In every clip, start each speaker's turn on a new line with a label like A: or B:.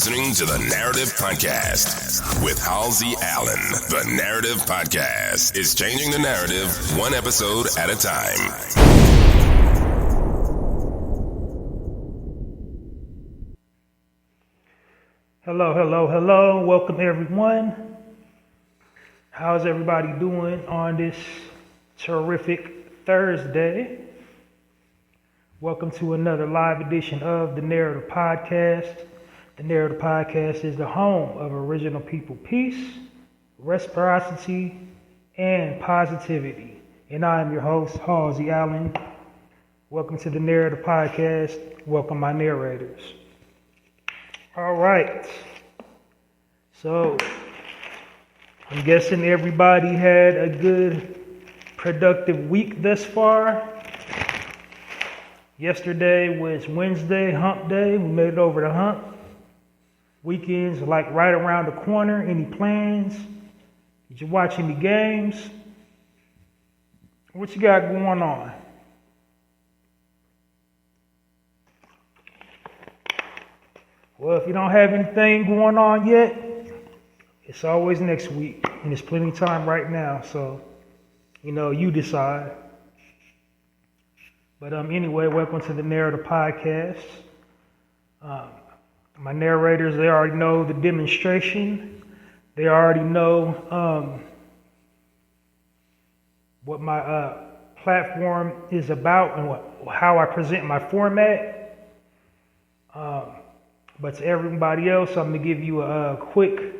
A: listening to the Narrative Podcast with Halsey Allen. The Narrative Podcast is changing the narrative one episode at a time.
B: Hello. Welcome, everyone. How's everybody doing on this terrific Thursday? Welcome to another live edition of the Narrative Podcast. The Narrative Podcast is the home of original people peace, reciprocity, and positivity. And I am your host, Halsey Allen. Welcome to the Narrative Podcast. Welcome, my narrators. All right. So, I'm guessing everybody had a good, productive week thus far. Yesterday was Wednesday, hump day. We made it over the hump. Weekends like right around the corner. Any plans? Did you watch any games? What you got going on? Well, if you don't have anything going on yet, it's always next week. And there's plenty of time right now. So, you decide. But anyway, welcome to the Narrative Podcast. My narrators, they already know the demonstration. They already know what my platform is about and how I present my format. But to everybody else, I'm going to give you a quick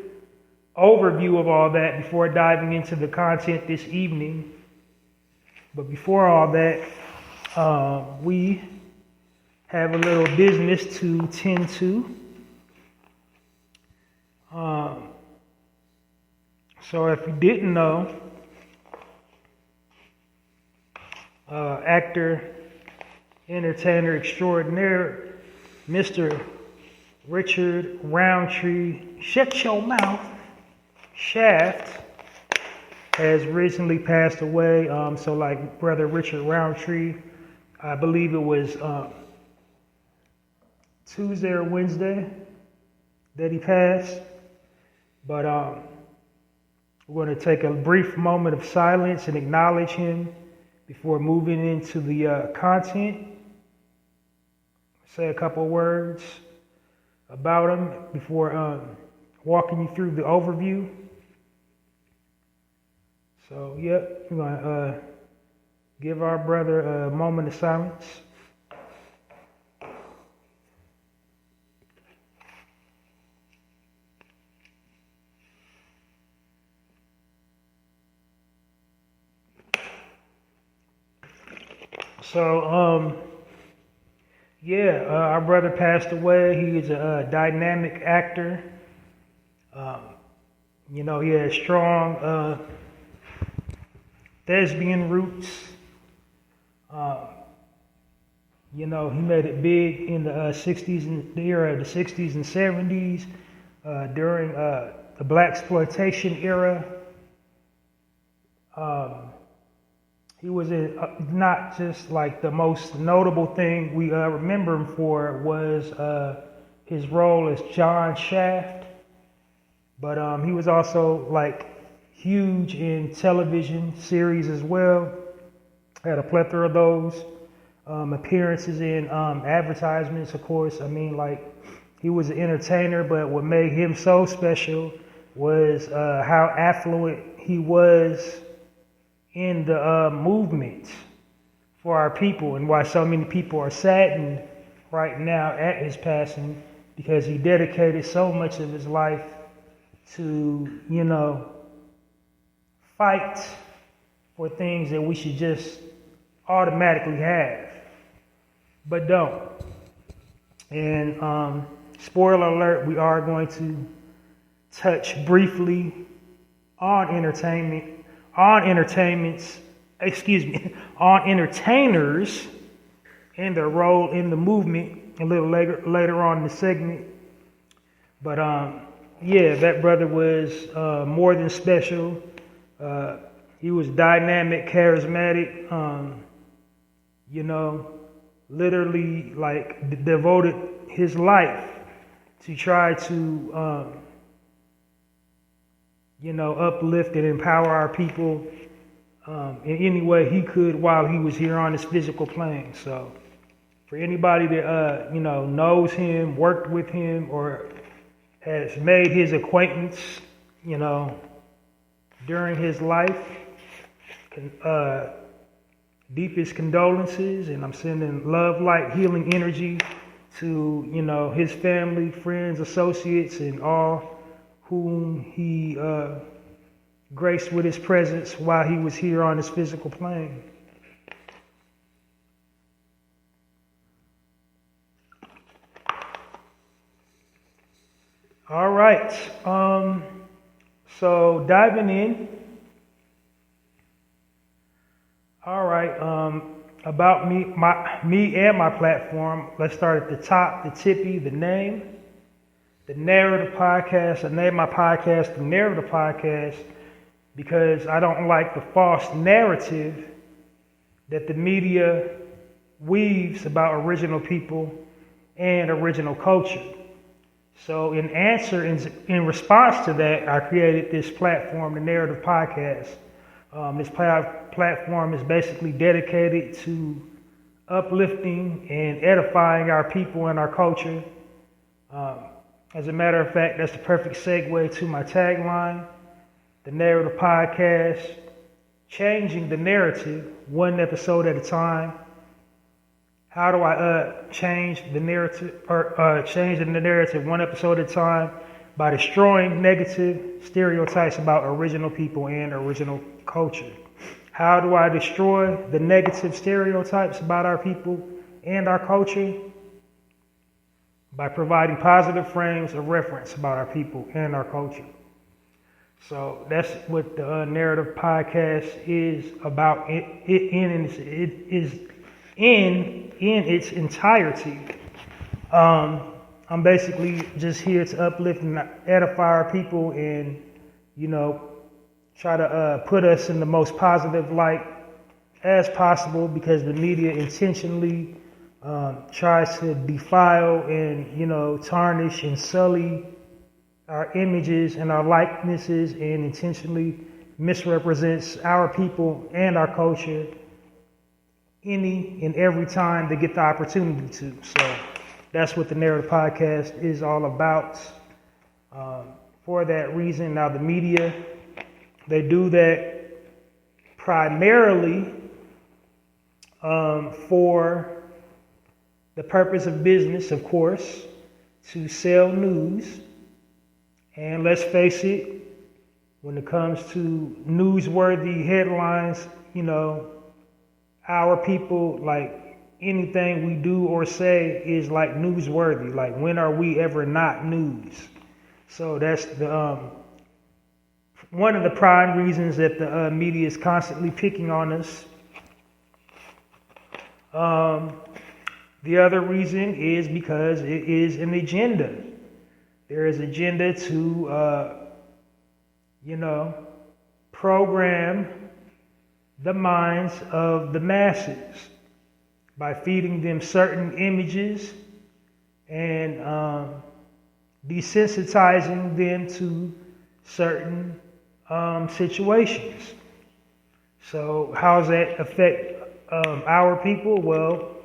B: overview of all that before diving into the content this evening. But before all that, we have a little business to tend to. So if you didn't know, actor, entertainer extraordinaire, Mr. Richard Roundtree, shut your mouth, Shaft, has recently passed away. So like Brother Richard Roundtree, I believe it was Tuesday or Wednesday that he passed. But we're going to take a brief moment of silence and acknowledge him before moving into the content. Say a couple of words about him before walking you through the overview. So, we're going to give our brother a moment of silence. So, our brother passed away. He is a dynamic actor. He had strong thespian roots. He made it big in the 60s and the era of the 60s and 70s during the blaxploitation era. He was not just like the most notable thing we remember him for was his role as John Shaft, but he was also like huge in television series as well. Had a plethora of those appearances in advertisements, of course. I mean, like, he was an entertainer, but what made him so special was how affluent he was in the movement for our people, and why so many people are saddened right now at his passing, because he dedicated so much of his life to, fight for things that we should just automatically have, but don't. And spoiler alert, we are going to touch briefly on entertainers and their role in the movement a little later on in the segment. But that brother was more than special. He was dynamic, charismatic, literally like devoted his life to try to, uplift and empower our people in any way he could while he was here on this physical plane. So for anybody that, knows him, worked with him, or has made his acquaintance, during his life, deepest condolences, and I'm sending love, light, healing energy to, his family, friends, associates, and all whom he graced with his presence while he was here on this physical plane. All right. So diving in. All right. About me and my platform. Let's start at the top, the tippy, the name. The Narrator Podcast. I named my podcast the Narrator Podcast because I don't like the false narrative that the media weaves about original people and original culture. So in response to that, I created this platform, the Narrative Podcast. This platform is basically dedicated to uplifting and edifying our people and our culture. As a matter of fact, that's the perfect segue to my tagline, the Narrative Podcast, changing the narrative one episode at a time. How do I change the narrative one episode at a time? By destroying negative stereotypes about original people and original culture. How do I destroy the negative stereotypes about our people and our culture? By providing positive frames of reference about our people and our culture. So that's what the Narrative Podcast is about. It is in its entirety. I'm basically just here to uplift and edify our people and, try to put us in the most positive light as possible, because the media intentionally tries to defile and, tarnish and sully our images and our likenesses, and intentionally misrepresents our people and our culture any and every time they get the opportunity to. So that's what the Narrative Podcast is all about. For that reason, now the media, they do that primarily for the purpose of business, of course, to sell news. And let's face it, when it comes to newsworthy headlines, our people, like anything we do or say is like newsworthy. Like, when are we ever not news? So that's the one of the prime reasons that the media is constantly picking on us. The other reason is because it is an agenda. There is agenda to, program the minds of the masses by feeding them certain images and desensitizing them to certain situations. So how does that affect our people? Well,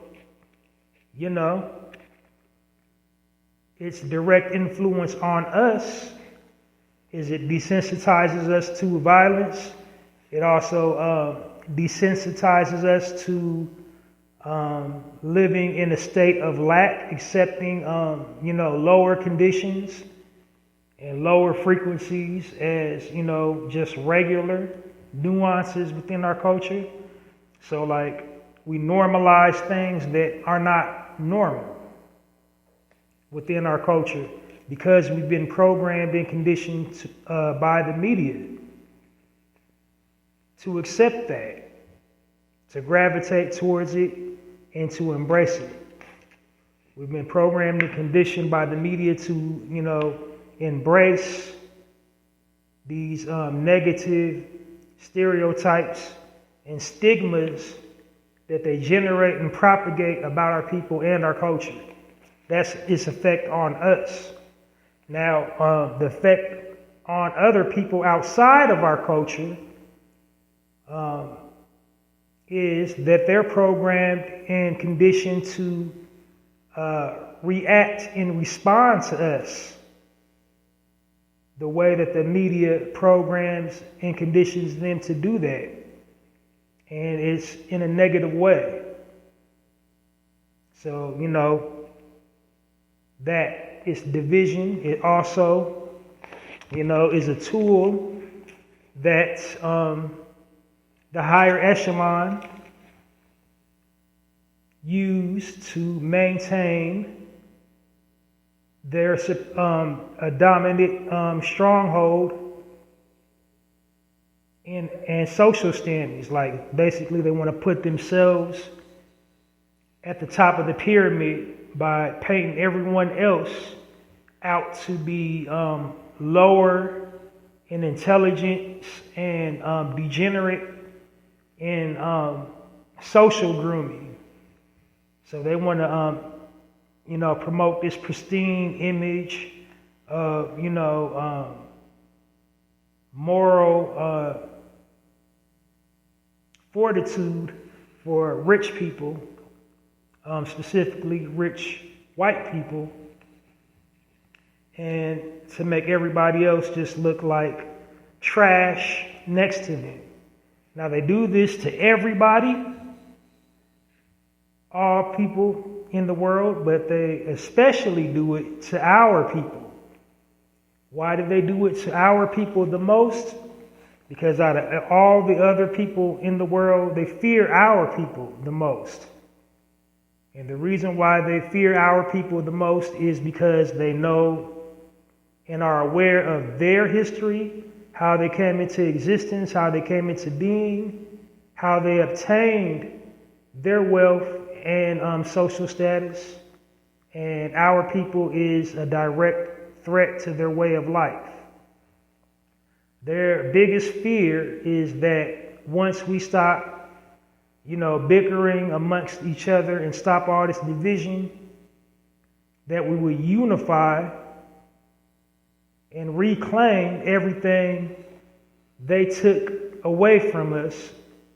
B: its direct influence on us is it desensitizes us to violence. It also desensitizes us to living in a state of lack, accepting, lower conditions and lower frequencies as, just regular nuances within our culture. So we normalize things that are not normal within our culture because we've been programmed and conditioned by the media to accept that, to gravitate towards it, and to embrace it. We've been programmed and conditioned by the media to, embrace these negative stereotypes and stigmas that they generate and propagate about our people and our culture. That's its effect on us. Now, the effect on other people outside of our culture is that they're programmed and conditioned to react and respond to us the way that the media programs and conditions them to do that. And it's in a negative way. So, that is division. It also, is a tool that the higher echelon use to maintain their a dominant stronghold and social standings. Like, basically, they want to put themselves at the top of the pyramid by painting everyone else out to be lower in intelligence and degenerate in social grooming. So they want to, promote this pristine image of, moral fortitude for rich people, specifically rich white people, and to make everybody else just look like trash next to them. Now, they do this to everybody, all people in the world, but they especially do it to our people. Why do they do it to our people the most? Because out of all the other people in the world, they fear our people the most. And the reason why they fear our people the most is because they know and are aware of their history, how they came into existence, how they came into being, how they obtained their wealth and social status. And our people is a direct threat to their way of life. Their biggest fear is that once we stop, bickering amongst each other and stop all this division, that we will unify and reclaim everything they took away from us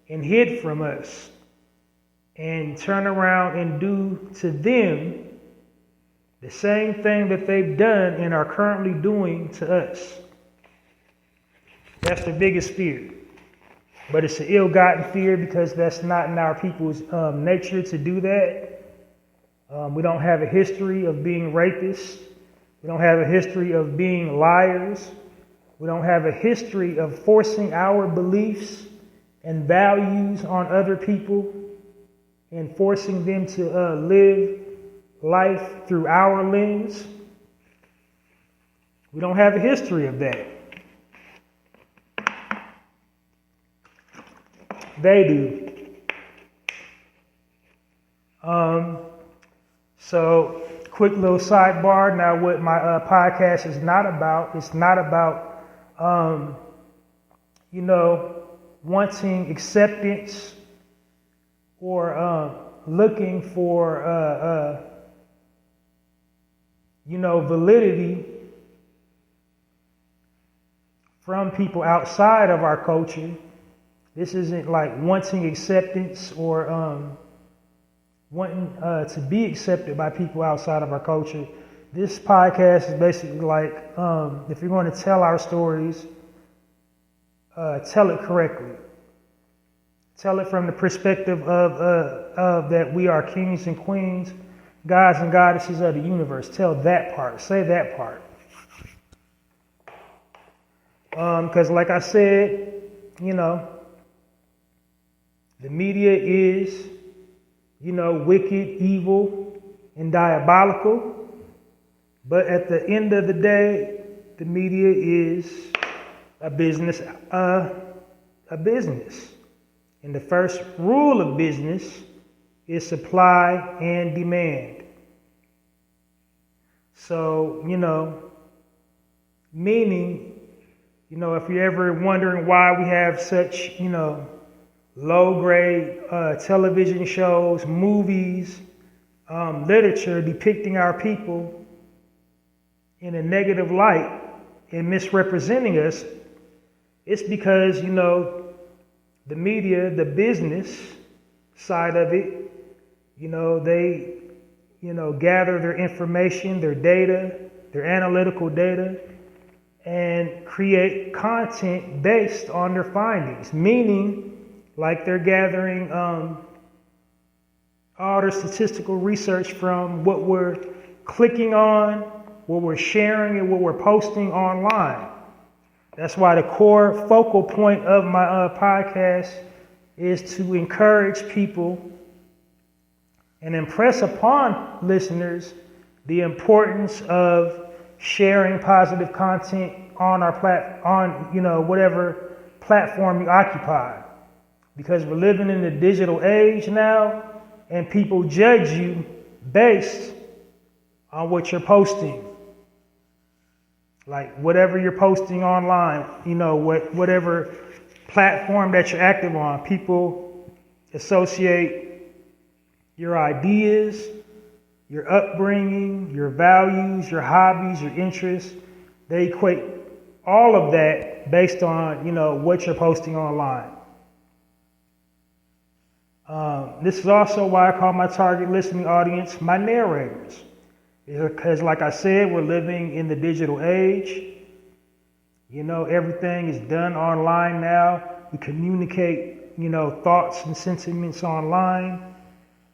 B: and hid from us, and turn around and do to them the same thing that they've done and are currently doing to us. That's the biggest fear. But it's an ill-gotten fear because that's not in our people's nature to do that. We don't have a history of being rapists. We don't have a history of being liars. We don't have a history of forcing our beliefs and values on other people and forcing them to live life through our lens. We don't have a history of that. They do. So, quick little sidebar. Now, what my podcast is not about, it's not about, wanting acceptance or looking for, validity from people outside of our culture. This isn't like wanting acceptance or wanting to be accepted by people outside of our culture. This podcast is basically like, if you're going to tell our stories, tell it correctly. Tell it from the perspective of that we are kings and queens, gods and goddesses of the universe. Tell that part. Say that part. Because like I said, the media is, wicked, evil, and diabolical. But at the end of the day, the media is a business. And the first rule of business is supply and demand. So, meaning, if you're ever wondering why we have such, low-grade television shows, movies, literature depicting our people in a negative light and misrepresenting us, it's because, the media, the business side of it, they, gather their information, their data, their analytical data, and create content based on their findings, meaning like they're gathering all their statistical research from what we're clicking on, what we're sharing, and what we're posting online. That's why the core focal point of my podcast is to encourage people and impress upon listeners the importance of sharing positive content on our whatever platform you occupy, because we're living in the digital age now, and people judge you based on what you're posting. Like whatever you're posting online, whatever platform that you're active on, people associate your ideas, your upbringing, your values, your hobbies, your interests. They equate all of that based on, what you're posting online. This is also why I call my target listening audience my narrators. Because like I said, we're living in the digital age. Everything is done online now. We communicate, thoughts and sentiments online.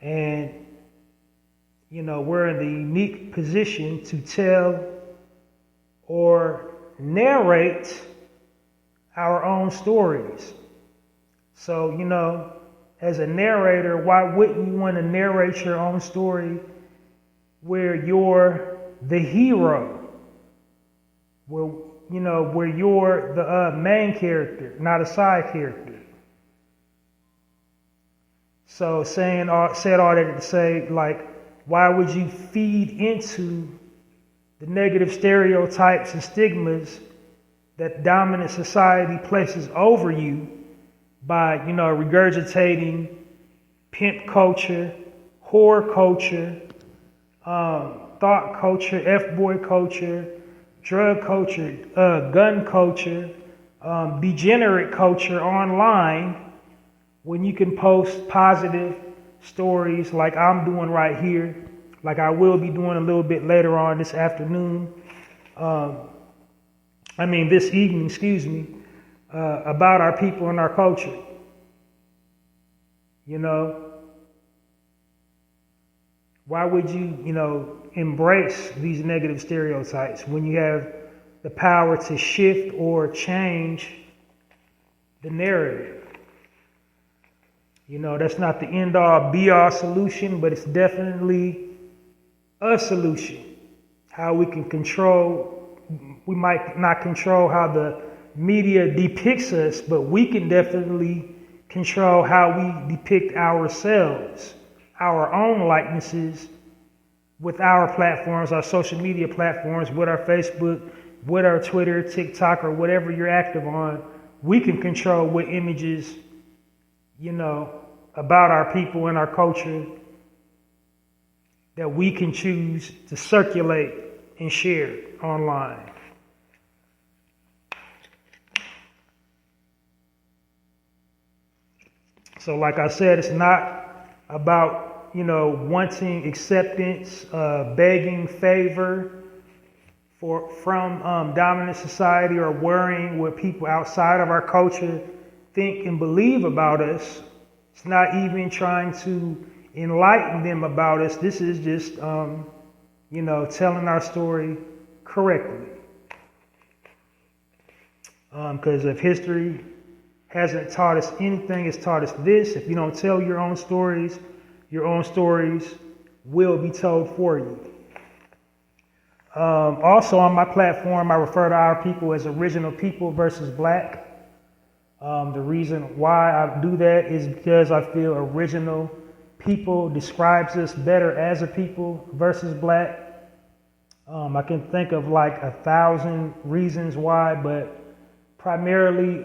B: And, we're in the unique position to tell or narrate our own stories. So, as a narrator, why wouldn't you want to narrate your own story where you're the hero, where you're the main character, not a side character? So said all that to say, like, why would you feed into the negative stereotypes and stigmas that dominant society places over you by, regurgitating pimp culture, whore culture, thought culture, F-boy culture, drug culture, gun culture, degenerate culture online, when you can post positive stories like I'm doing right here, like I will be doing a little bit later on this afternoon, this evening, about our people and our culture. Why would you, embrace these negative stereotypes when you have the power to shift or change the narrative? That's not the end-all, be-all solution, but it's definitely a solution. How we can we might not control how the media depicts us, but we can definitely control how we depict ourselves, our own likenesses, with our platforms, our social media platforms, with our Facebook, with our Twitter, TikTok, or whatever you're active on. We can control what images, about our people and our culture that we can choose to circulate and share online. So like I said, it's not about, wanting acceptance, begging favor from dominant society, or worrying what people outside of our culture think and believe about us. It's not even trying to enlighten them about us. This is just, telling our story correctly. Because if history hasn't taught us anything, it's taught us this: if you don't tell your own stories will be told for you. Also on my platform, I refer to our people as original people versus black. The reason why I do that is because I feel original people describes us better as a people versus black. I can think of like 1,000 reasons why, but primarily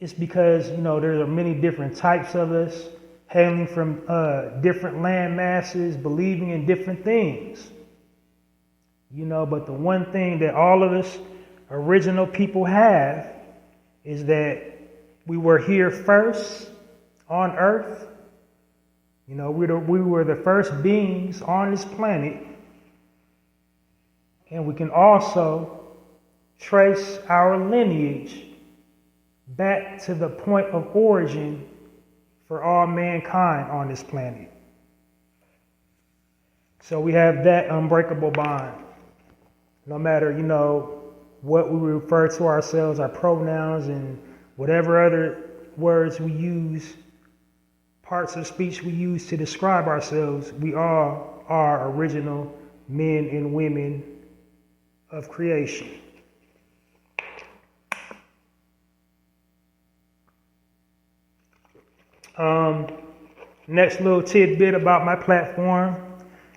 B: it's because, there are many different types of us, hailing from different land masses, believing in different things. But the one thing that all of us original people have is that we were here first on Earth. We were the first beings on this planet. And we can also trace our lineage back to the point of origin for all mankind on this planet. So we have that unbreakable bond. No matter, what we refer to ourselves, our pronouns, and whatever other words we use, parts of speech we use to describe ourselves, we all are original men and women of creation. Next little tidbit about my platform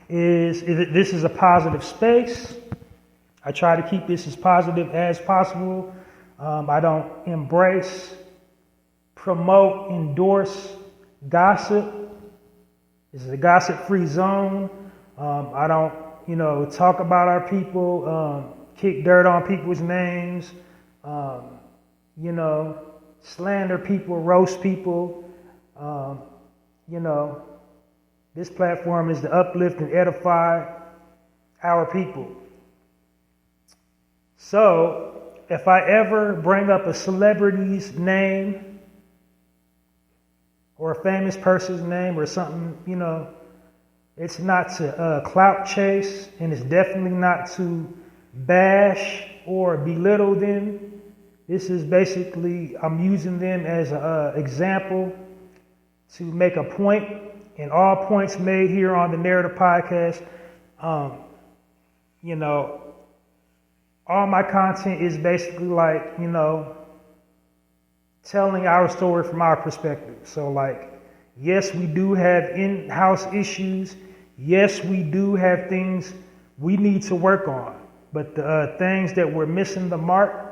B: is that this is a positive space. I try to keep this as positive as possible. I don't embrace, promote, endorse gossip. This is a gossip-free zone. I don't, talk about our people, kick dirt on people's names, slander people, roast people. This platform is to uplift and edify our people. So, if I ever bring up a celebrity's name or a famous person's name or something, it's not to clout chase, and it's definitely not to bash or belittle them. This is basically, I'm using them as an example to make a point, and all points made here on the Narrator podcast, all my content is basically like, telling our story from our perspective. So yes, we do have in-house issues. Yes, we do have things we need to work on. But the things that we're missing the mark,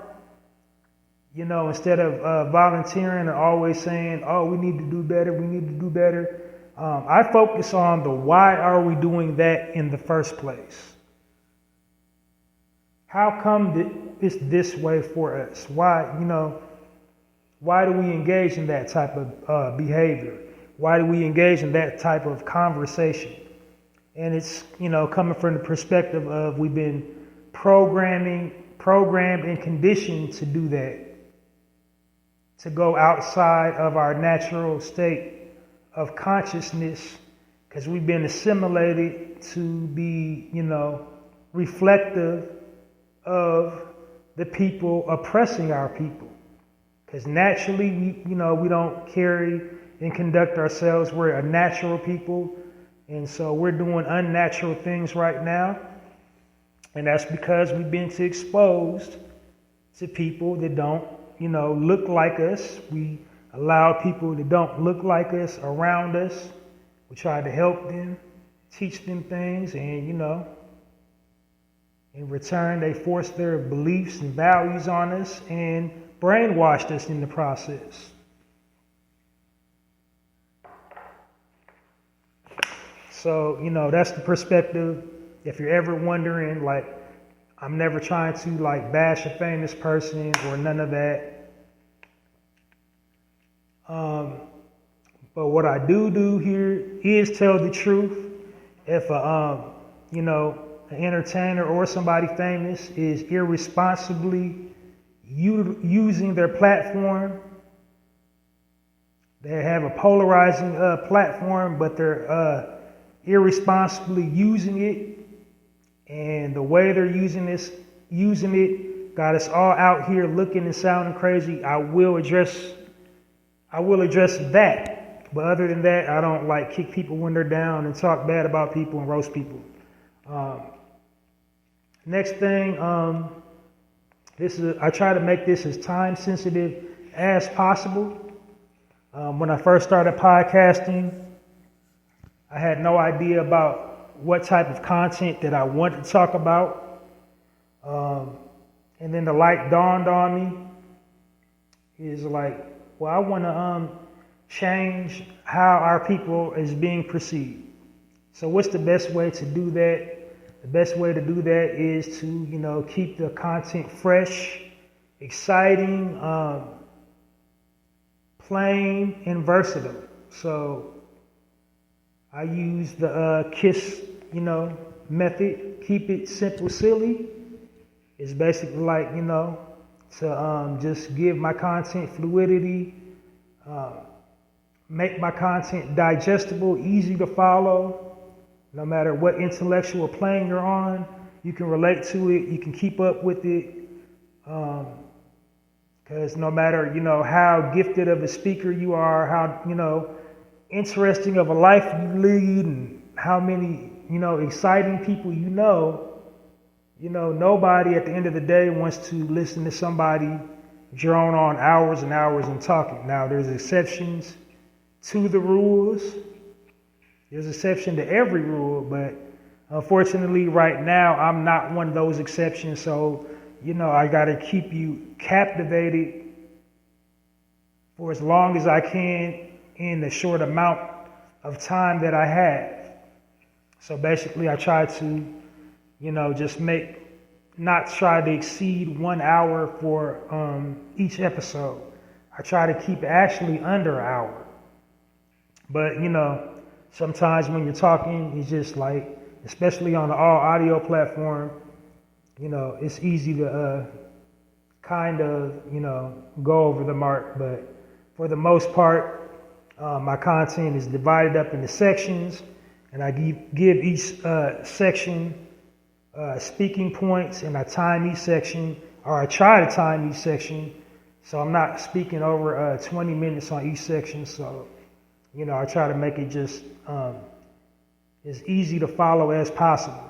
B: instead of volunteering and always saying, oh, we need to do better, I focus on the why are we doing that in the first place? How come it's this way for us? Why do we engage in that type of behavior? Why do we engage in that type of conversation? And it's, coming from the perspective of we've been programmed and conditioned to do that, to go outside of our natural state of consciousness, because we've been assimilated to be, reflective of the people oppressing our people. Because naturally, we don't carry and conduct ourselves. We're a natural people. And so we're doing unnatural things right now. And that's because we've been exposed to people that don't, look like us. We allow people that don't look like us around us. We try to help them, teach them things, and, in return, they force their beliefs and values on us and brainwashed us in the process. So, that's the perspective. If you're ever wondering, I'm never trying to bash a famous person or none of that. But what I do here is tell the truth. If an entertainer or somebody famous is irresponsibly using their platform, they have a polarizing platform, but they're irresponsibly using it, and the way they're using it got us all out here looking and sounding crazy. I will address that. But other than that, I don't kick people when they're down and talk bad about people and roast people. Next thing, I try to make this as time sensitive as possible. When I first started podcasting, I had no idea about what type of content that I wanted to talk about. And then the light dawned on me is I want to change how our people is being perceived. So what's the best way to do that? the best way to do that is to, keep the content fresh, exciting, plain, and versatile. So I use the KISS, method. Keep it simple, silly. It's basically like, to just give my content fluidity, make my content digestible, easy to follow. No matter what intellectual plane you're on, you can relate to it, you can keep up with it. Because no matter, how gifted of a speaker you are, how, interesting of a life you lead, and how many, exciting people nobody at the end of the day wants to listen to somebody drone on hours and hours and talking. Now, there's exceptions to the rules. There's exception to every rule, but unfortunately right now I'm not one of those exceptions. So, I got to keep you captivated for as long as I can in the short amount of time that I have. So basically I try to, just not try to exceed 1 hour for each episode. I try to keep it actually under an hour. But, sometimes when you're talking, it's just like, especially on the all audio platform, it's easy to kind of, go over the mark. But for the most part, my content is divided up into sections, and I give each section speaking points, and I time each section, or I try to time each section, so I'm not speaking over 20 minutes on each section. So, I try to make it just as easy to follow as possible.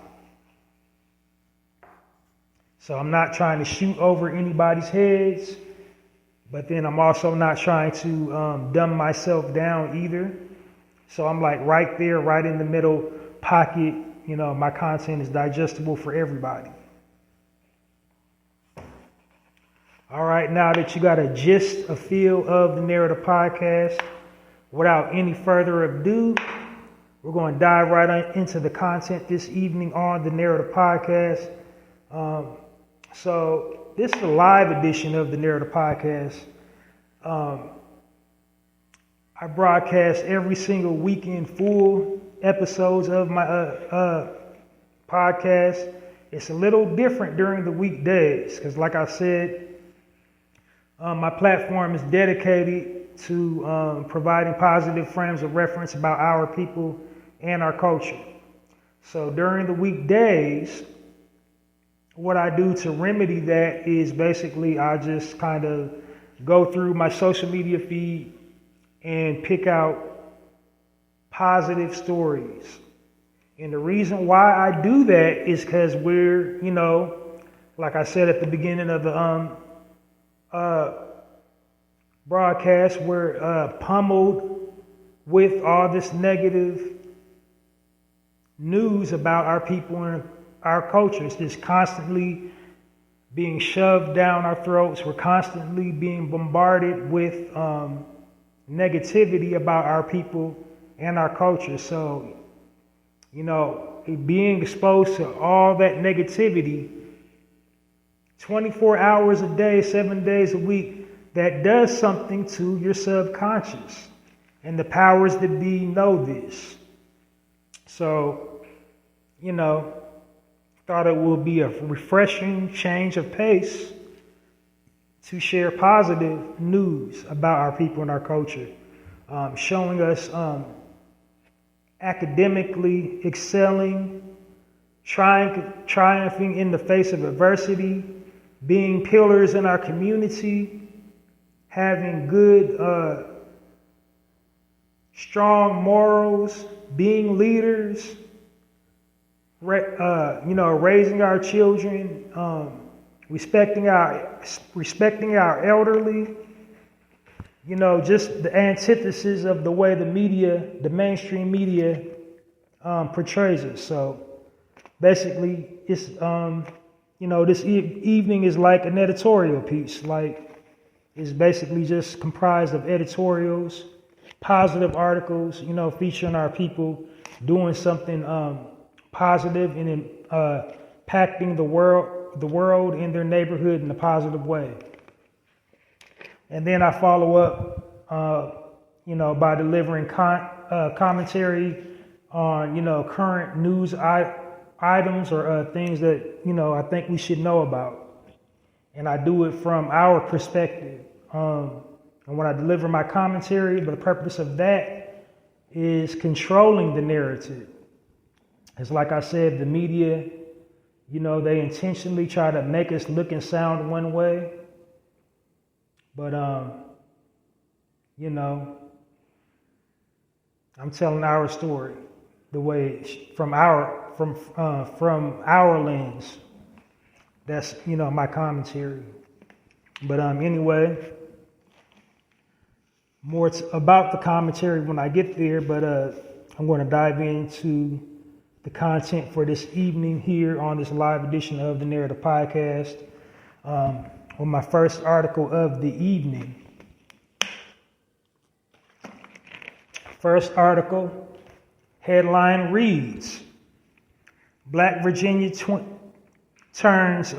B: So I'm not trying to shoot over anybody's heads, but then I'm also not trying to dumb myself down either. So I'm like right there, right in the middle pocket. My content is digestible for everybody. All right, now that you got a gist, a feel of the Narrator Podcast, without any further ado, we're going to dive right into the content this evening on the Narrator Podcast. So this is a live edition of the Narrator Podcast. I broadcast every single weekend full episodes of my podcast. It's a little different during the weekdays because, like I said, my platform is dedicated to providing positive frames of reference about our people and our culture. So during the weekdays, what I do to remedy that is basically I just kind of go through my social media feed and pick out positive stories. And the reason why I do that is because we're, like I said at the beginning of the broadcast, we're pummeled with all this negative news about our people and our culture. It's just constantly being shoved down our throats. We're constantly being bombarded with negativity about our people and our culture. So, being exposed to all that negativity 24 hours a day, 7 days a week, that does something to your subconscious. And the powers that be know this. So, thought it would be a refreshing change of pace to share positive news about our people and our culture, showing us academically excelling, triumphing in the face of adversity, being pillars in our community, having good, strong morals, being leaders, raising our children, respecting our elderly, just the antithesis of the way the mainstream media portrays us. So basically, it's this evening is like an editorial piece. Like, it's basically just comprised of editorials, positive articles, featuring our people doing something positive and impacting the world in their neighborhood in a positive way. And then I follow up, by delivering commentary on, current news items or things that, I think we should know about. And I do it from our perspective. And when I deliver my commentary, the purpose of that is controlling the narrative. It's like I said, the media, they intentionally try to make us look and sound one way. But, I'm telling our story the way from our lens. That's, my commentary. But anyway, more about the commentary when I get there, but I'm going to dive into the content for this evening here on this live edition of the Narrative Podcast. On my first article of the evening. First article, headline reads, Black Virginia woman turns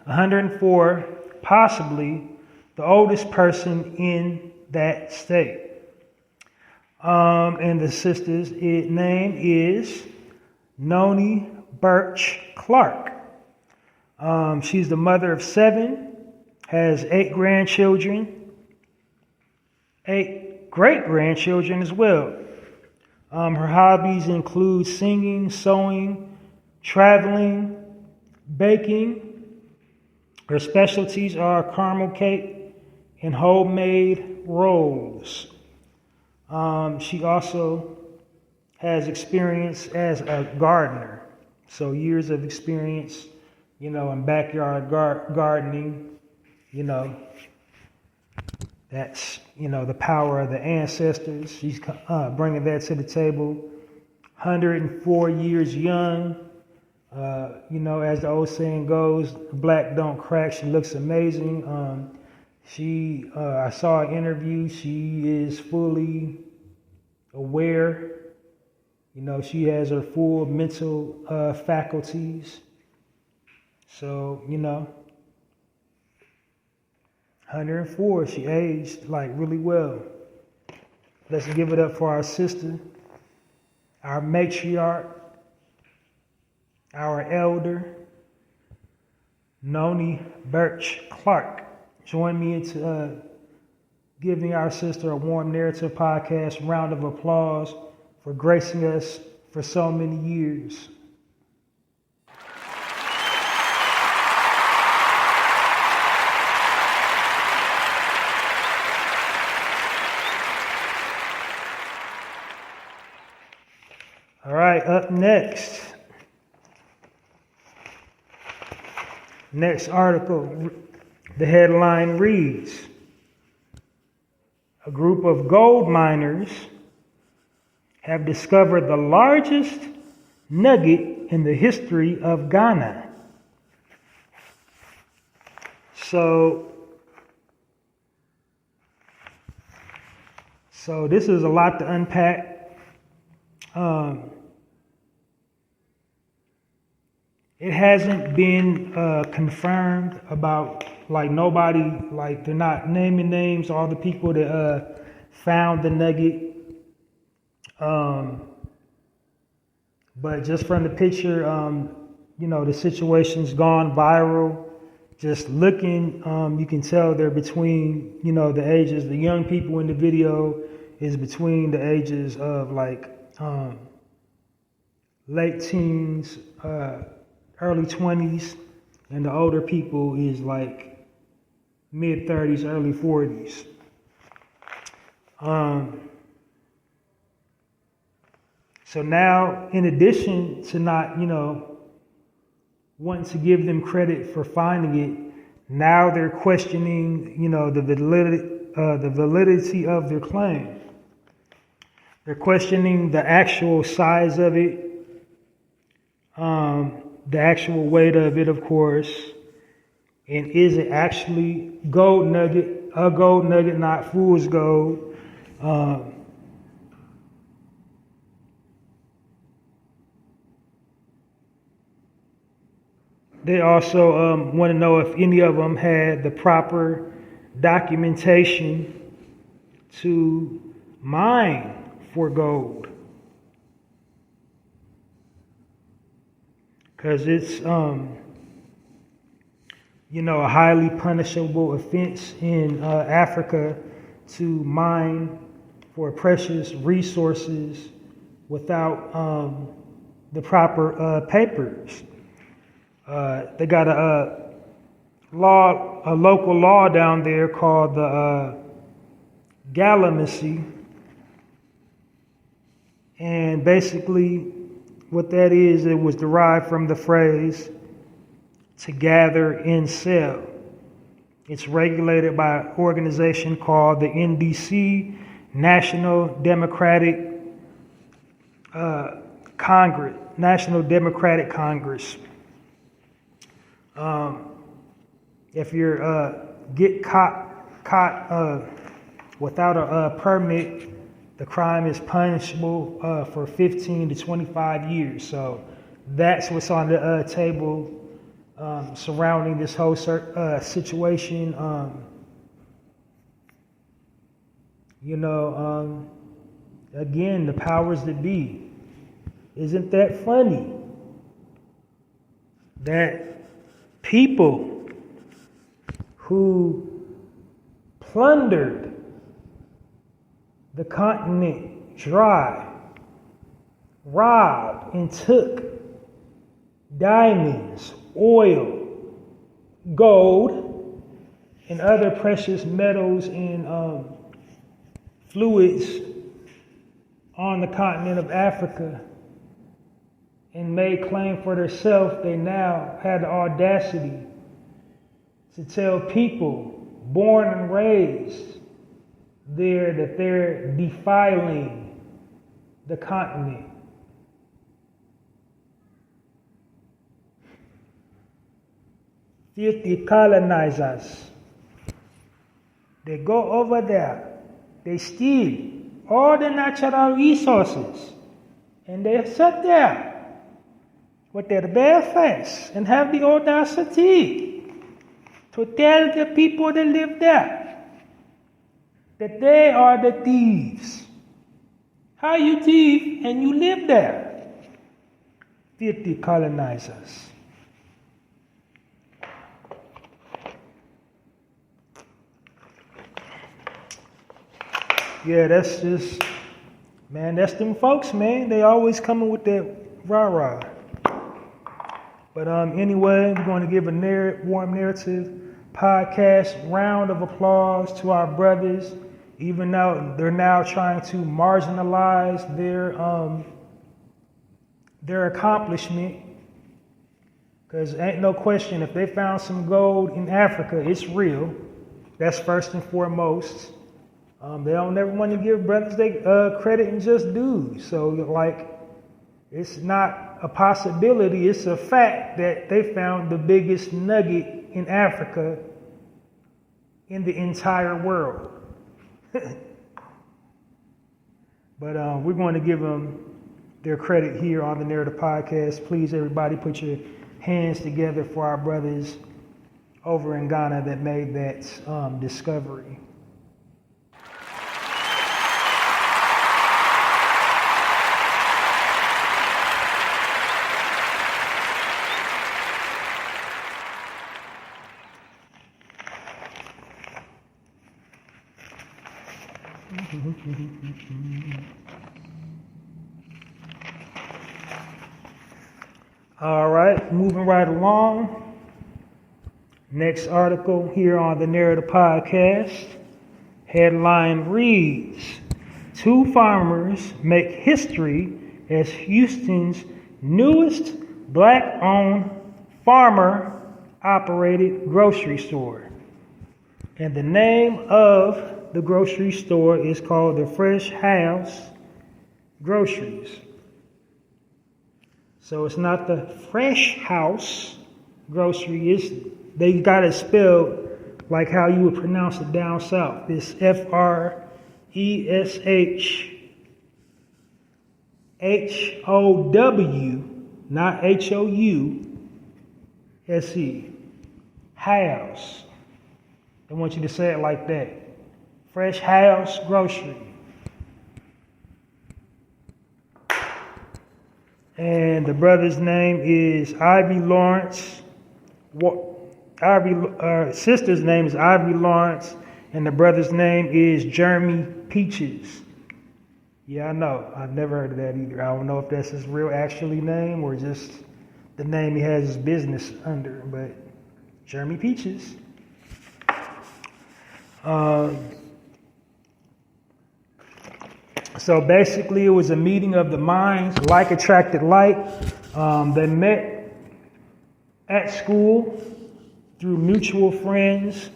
B: 104, possibly the oldest person in that state. And the sister's name is Noni Birch Clark. She's the mother of 7, has 8 grandchildren, 8 great-grandchildren as well. Her hobbies include singing, sewing, traveling, baking. Her specialties are caramel cake and homemade rolls. She also has experience as a gardener, so years of experience, in backyard gardening, that's, the power of the ancestors. She's bringing that to the table. 104 years young. As the old saying goes, black don't crack. She looks amazing. I saw an interview. She is fully aware. She has her full mental faculties. So, 104, she aged really well. Let's give it up for our sister, our matriarch, our elder, Noni Birch Clark. Join me in giving our sister a warm Narrative Podcast round of applause for gracing us for so many years. All right, up next. Next article, the headline reads, a group of gold miners have discovered the largest nugget in the history of Ghana. So this is a lot to unpack. It hasn't been confirmed about, nobody, they're not naming names, all the people that found the nugget. But just from the picture, the situation's gone viral. Just looking, you can tell they're between, the ages, the young people in the video is between the ages of late teens, early 20s, and the older people is mid 30s, early 40s. So now, in addition to not, wanting to give them credit for finding it, now they're questioning, the validity of their claim. They're questioning the actual size of it, the actual weight of it, of course, and is it actually a gold nugget, not fool's gold? They also want to know if any of them had the proper documentation to mine for gold. Because it's, a highly punishable offense in Africa to mine for precious resources without the proper papers. They got a local law down there called the Gallimacy, and basically what that is, it was derived from the phrase "to gather and sell." It's regulated by an organization called the NDC, National Democratic Congress. National Democratic Congress. If you're get caught without a permit, the crime is punishable for 15 to 25 years. So that's what's on the table surrounding this whole situation. Again, the powers that be. Isn't that funny? That people who plundered the continent dry, robbed and took diamonds, oil, gold, and other precious metals and fluids on the continent of Africa and made claim for themselves, they now had the audacity to tell people born and raised there that they're defiling the continent. Filthy colonizers. They go over there, they steal all the natural resources, and they sit there with their bare face and have the audacity to tell the people that live there that they are the thieves. How you thief and you live there? Filthy colonizers. Yeah, that's just, man, that's them folks, man. They always coming with that rah-rah. But anyway, we're going to give a warm narrative podcast round of applause to our brothers, even though they're now trying to marginalize their accomplishment. Because ain't no question, if they found some gold in Africa, it's real. That's first and foremost. They don't never want to give brothers their credit and just dues. So, it's not a possibility, it's a fact that they found the biggest nugget in Africa in the entire world. But we're going to give them their credit here on the Narrative Podcast. Please, everybody, put your hands together for our brothers over in Ghana that made that discovery. All right, moving right along. Next article here on the Narrative Podcast. Headline reads, 2 farmers make history as Houston's newest Black-owned farmer-operated grocery store. And the name of the grocery store is called the Fresh House Groceries. So it's not the Fresh House Grocery. They got it spelled like how you would pronounce it down south. It's FRESHHOW, not HOU, let's see, house. I want you to say it like that. Fresh house grocery. And the brother's name is Ivy Lawrence. Sister's name is Ivy Lawrence, and the brother's name is Jeremy Peaches. Yeah, I know. I've never heard of that either. I don't know if that's his real actually name or just the name he has his business under, but Jeremy Peaches. So basically, it was a meeting of the minds, like attracted like. They met at school through mutual friends.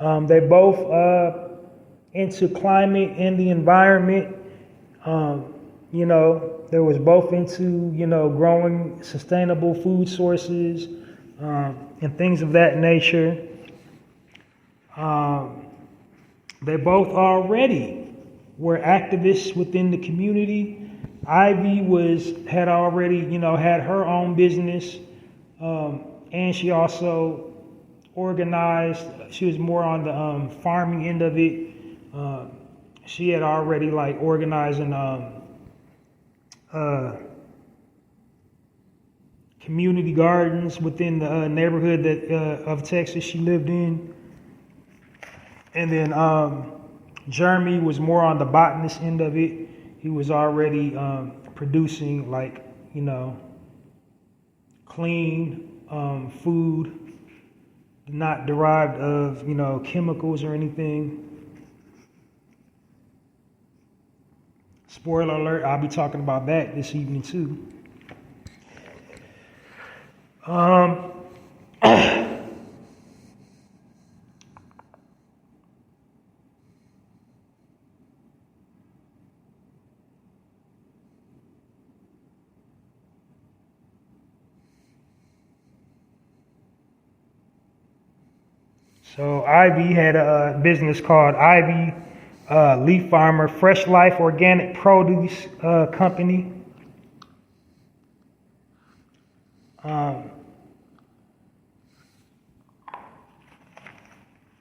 B: They both into climate and the environment. They was both into, growing sustainable food sources and things of that nature. They both already were activists within the community. Ivy had already, had her own business, and she also organized. She was more on the farming end of it. She had already organizing community gardens within the neighborhood of Texas she lived in. And then Jeremy was more on the botanist end of it. He was already producing clean food, not derived of, chemicals or anything. Spoiler alert, I'll be talking about that this evening too. So Ivy had a business called Ivy Leaf Farmer Fresh Life Organic Produce Company.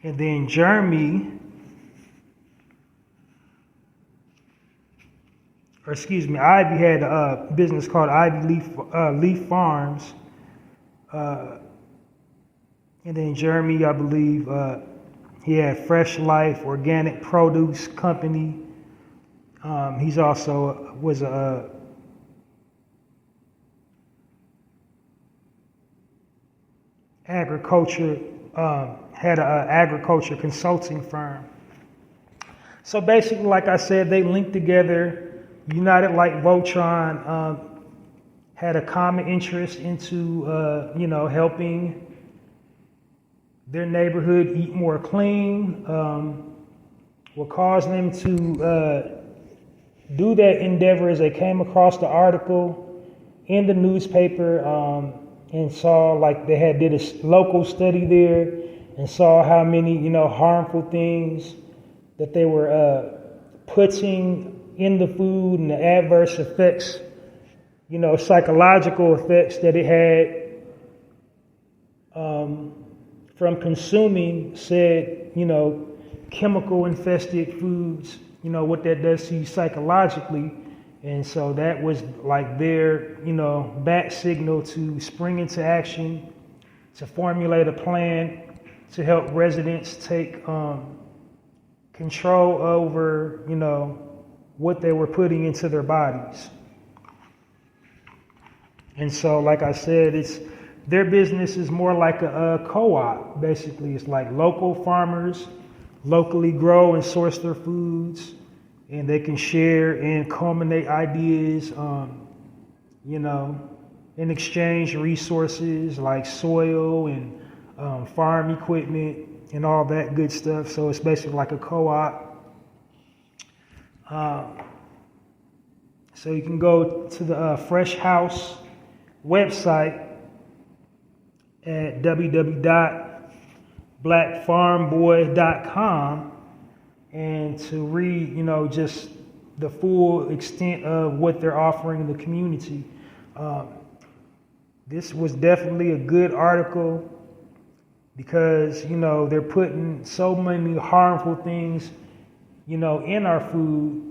B: And then Ivy had a business called Ivy Leaf Farms. And then Jeremy, I believe, he had Fresh Life Organic Produce Company. He's also was a agriculture consulting firm. So basically, like I said, they linked together. United like Voltron had a common interest into helping their neighborhood eat more clean. What caused them to do that endeavor is they came across the article in the newspaper and saw they did a local study there and saw how many harmful things that they were putting in the food and the adverse effects, psychological effects that it had from consuming said, chemical infested foods, what that does to you psychologically. And so that was their, bat signal to spring into action, to formulate a plan to help residents take control over, what they were putting into their bodies. And so, like I said, their business is more like a co-op, basically. It's like local farmers locally grow and source their foods, and they can share and culminate ideas, and exchange resources like soil and farm equipment and all that good stuff. So it's basically like a co-op. So you can go to the Fresh House website at www.blackfarmboy.com and to read, just the full extent of what they're offering the community. This was definitely a good article because, they're putting so many harmful things, in our food.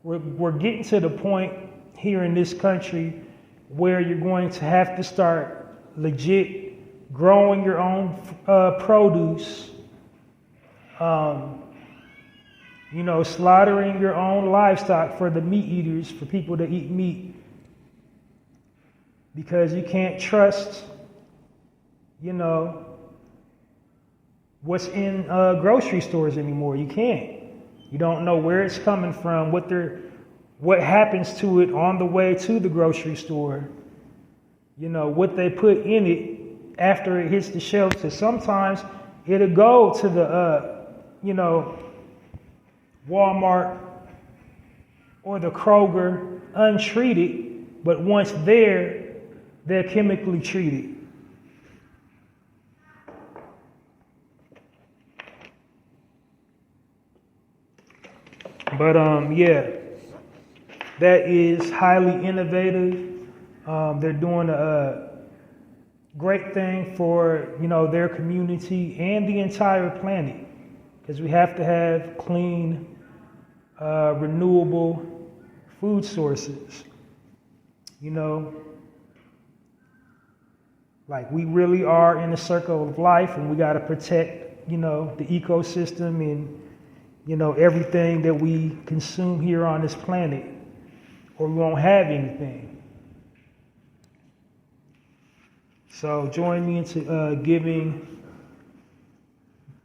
B: We're getting to the point here in this country where you're going to have to start legit growing your own produce, slaughtering your own livestock for the meat eaters, for people that eat meat, because you can't trust, what's in grocery stores anymore. You can't. You don't know where it's coming from, what happens to it on the way to the grocery store, what they put in it after it hits the shelves. So sometimes it'll go to the, Walmart or the Kroger untreated, but once there, they're chemically treated. But that is highly innovative. They're doing a great thing for, their community and the entire planet, because we have to have clean, renewable food sources. Like we really are in a circle of life, and we got to protect, the ecosystem and, everything that we consume here on this planet, or we won't have anything. So join me into giving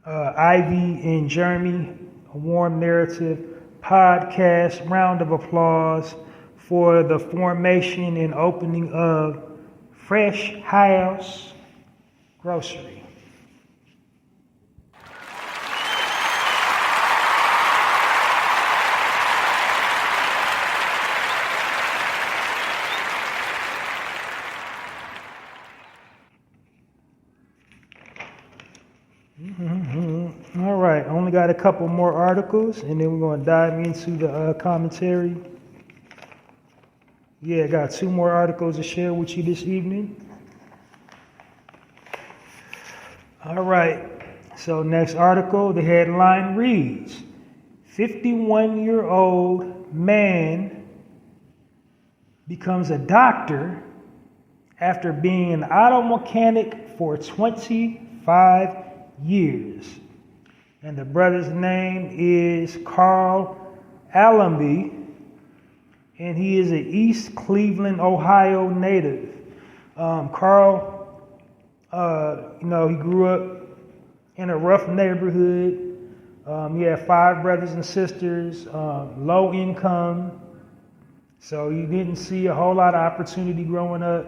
B: Ivy and Jeremy a warm narrative podcast round of applause for the formation and opening of Fresh House Grocery. All right, only got a couple more articles, and then we're going to dive into the commentary. Yeah, I got 2 more articles to share with you this evening. All right, so next article, the headline reads, 51-year-old man becomes a doctor after being an auto mechanic for 25 years. And the brother's name is Carl Allenby, and he is an East Cleveland, Ohio native. Carl, he grew up in a rough neighborhood. He had 5 brothers and sisters, low income. So he didn't see a whole lot of opportunity growing up.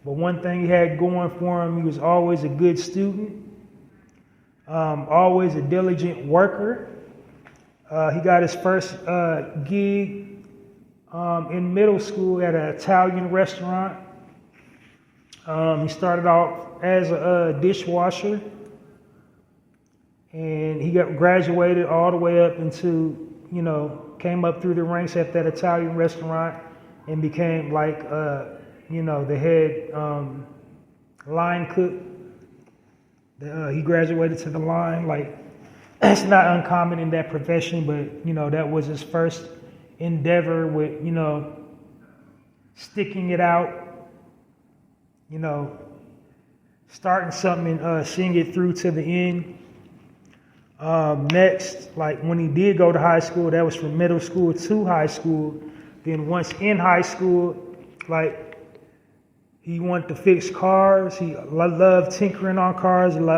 B: But one thing he had going for him, he was always a good student, always a diligent worker. He got his first gig in middle school at an Italian restaurant. He started off as a dishwasher, and he graduated all the way up into, came up through the ranks at that Italian restaurant and became like, the head line cook. He graduated to the line. Like, it's not uncommon in that profession, but, that was his first endeavor with, sticking it out, starting something and seeing it through to the end. Next, like when he did go to high school, that was from middle school to high school. Then once in high school, like, he wanted to fix cars. He loved tinkering on cars. He grew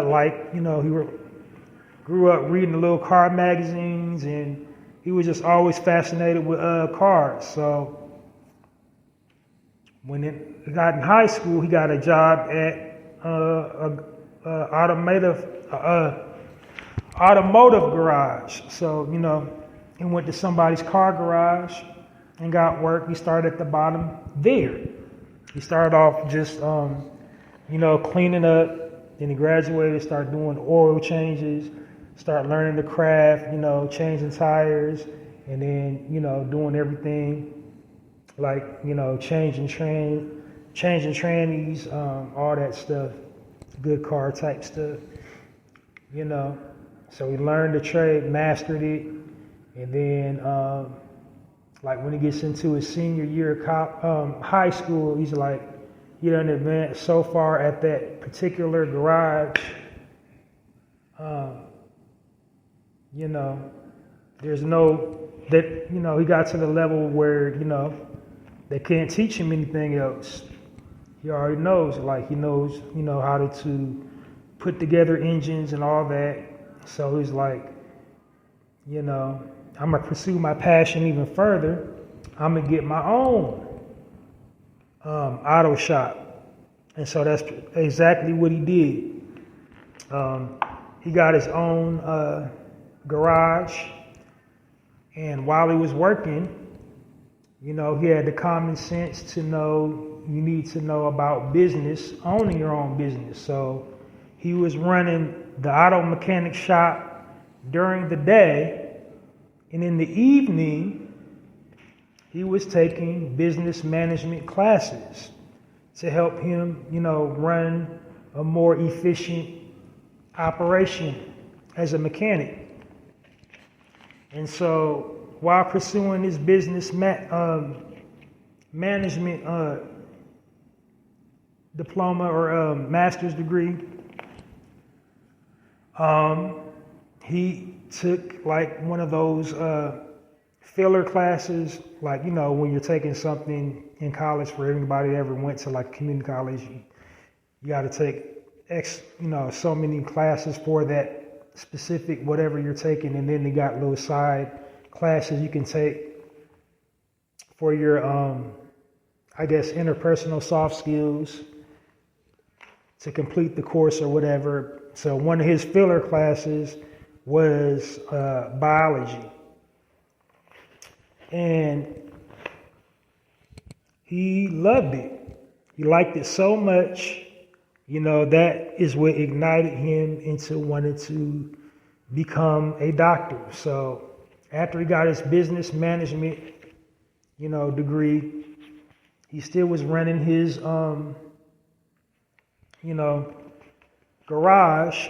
B: up reading the little car magazines, and he was just always fascinated with cars. So when he got in high school, he got a job at automotive garage. So, he went to somebody's car garage and got work. He started at the bottom there. He started off just, cleaning up. Then he graduated, started doing oil changes, started learning the craft, changing tires, and then, doing everything like, changing train, changing trannies, all that stuff, good car type stuff, you know. So he learned the trade, mastered it, and then like when he gets into his senior year of high school, he's like, he done advanced so far at that particular garage, you know, there's no, that, you know, he got to the level where, you know, they can't teach him anything else. He already knows, like he knows, you know, how to put together engines and all that. So he's like, you know, I'm gonna pursue my passion even further. I'm gonna get my own auto shop. And so that's exactly what he did. He got his own garage, and while he was working, you know, he had the common sense to know you need to know about business, owning your own business. So he was running the auto mechanic shop during the day, and in the evening, he was taking business management classes to help him, you know, run a more efficient operation as a mechanic. And so while pursuing his business management diploma or master's degree, he took like one of those filler classes, like, you know, when you're taking something in college, for everybody that ever went to like community college, you got to take so many classes for that specific whatever you're taking, and then they got little side classes you can take for your interpersonal soft skills to complete the course or whatever. So one of his filler classes was biology, and he loved it. He liked it so much. You know, that is what ignited him into wanting to become a doctor. So after he got his business management, you know, degree, he still was running his, garage,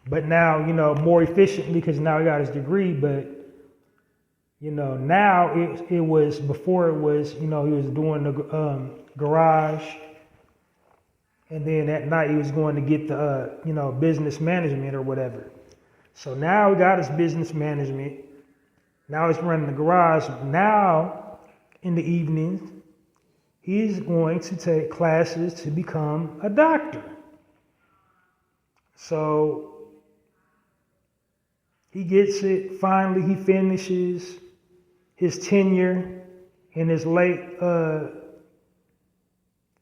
B: but now, you know, more efficiently because now he got his degree. But, you know, now it was, before it was, you know, he was doing the garage, and then at night he was going to get the, business management or whatever. So now he got his business management. Now he's running the garage. Now, in the evenings, he's going to take classes to become a doctor. So he gets it. Finally, he finishes his tenure in his late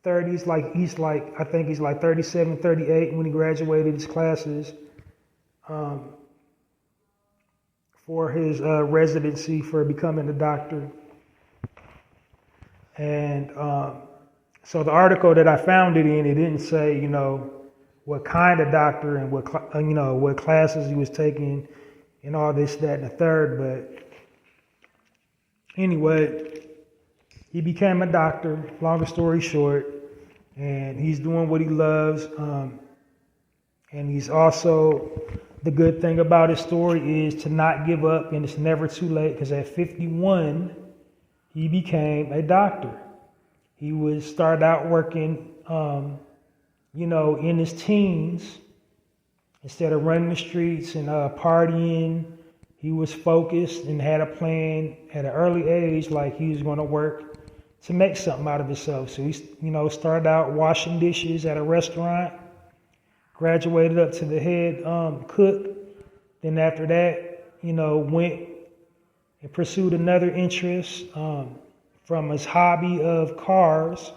B: 30s, I think he's like 37, 38 when he graduated his classes for his residency for becoming a doctor. And so the article that I found it in, it didn't say, you know, what kind of doctor and what classes he was taking and all this, that, and the third. But anyway, he became a doctor, longer story short, and he's doing what he loves. And he's also, the good thing about his story is to not give up, and it's never too late, because at 51, he became a doctor. He started out working, in his teens. Instead of running the streets and partying, he was focused and had a plan at an early age, like he was going to work to make something out of himself. So he, started out washing dishes at a restaurant, graduated up to the head cook. Then after that, went and pursued another interest from his hobby of cars,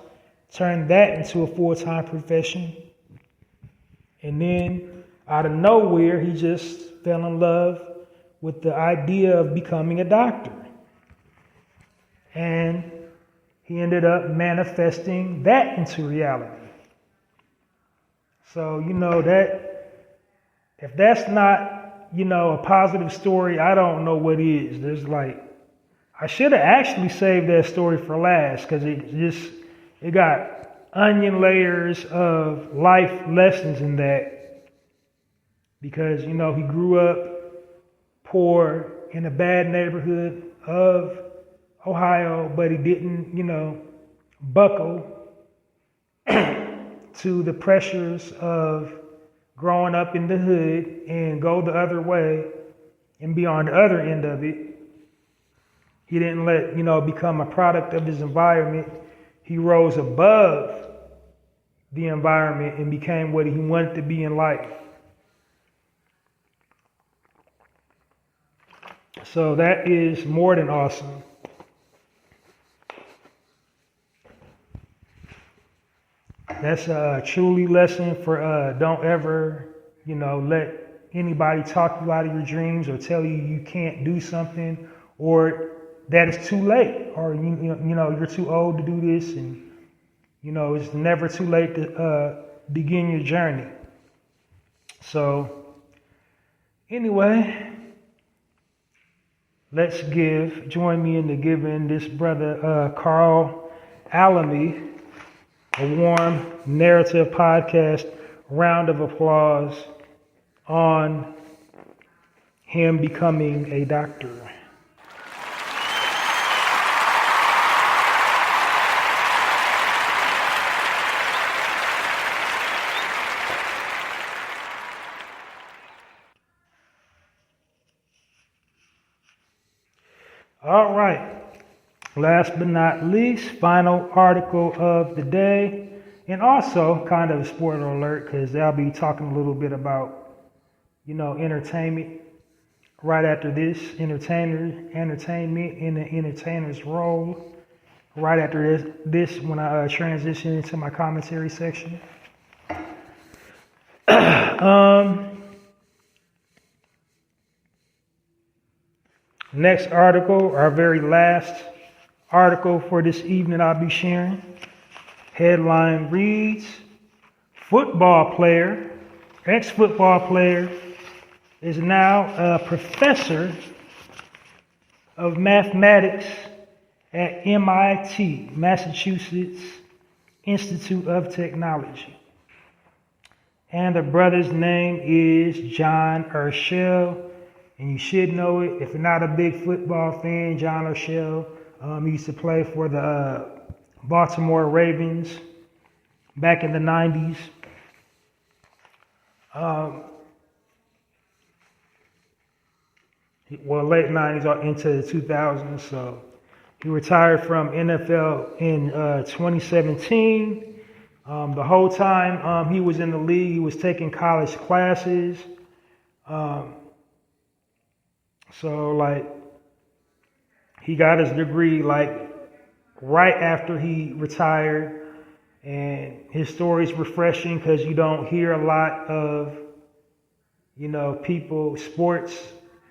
B: turned that into a full-time profession. And then out of nowhere, he just fell in love with the idea of becoming a doctor. And he ended up manifesting that into reality. So, that if that's not, a positive story, I don't know what is. I should have actually saved that story for last, because it just it got onion layers of life lessons in that, because, you know, he grew up poor in a bad neighborhood of Ohio, but he didn't, you know, buckle to the pressures of growing up in the hood and go the other way and be on the other end of it. He didn't let, you know, become a product of his environment. He rose above the environment and became what he wanted to be in life. So that is more than awesome. That's a truly lesson for don't ever, you know, let anybody talk you out of your dreams or tell you you can't do something, or that it's too late, or you know you're too old to do this, and you know it's never too late to begin your journey. So anyway, let's join me in giving this brother Carl Alamy a warm Narrative Podcast round of applause on him becoming a doctor. All right. Last but not least, final article of the day, and also kind of a spoiler alert, because I'll be talking a little bit about, you know, entertainment right after this, entertainment in the entertainer's role right after this when I transition into my commentary section. Next article, our very last article for this evening I'll be sharing. Headline reads, ex-football player is now a professor of mathematics at MIT, Massachusetts Institute of Technology. And the brother's name is John Urschel, and you should know it. If you're not a big football fan, John Urschel, he used to play for the Baltimore Ravens back in the 90s. Late 90s into the 2000s. So he retired from NFL in 2017. The whole time he was in the league, he was taking college classes. So like he got his degree like right after he retired, and his story is refreshing because you don't hear a lot of, you know, people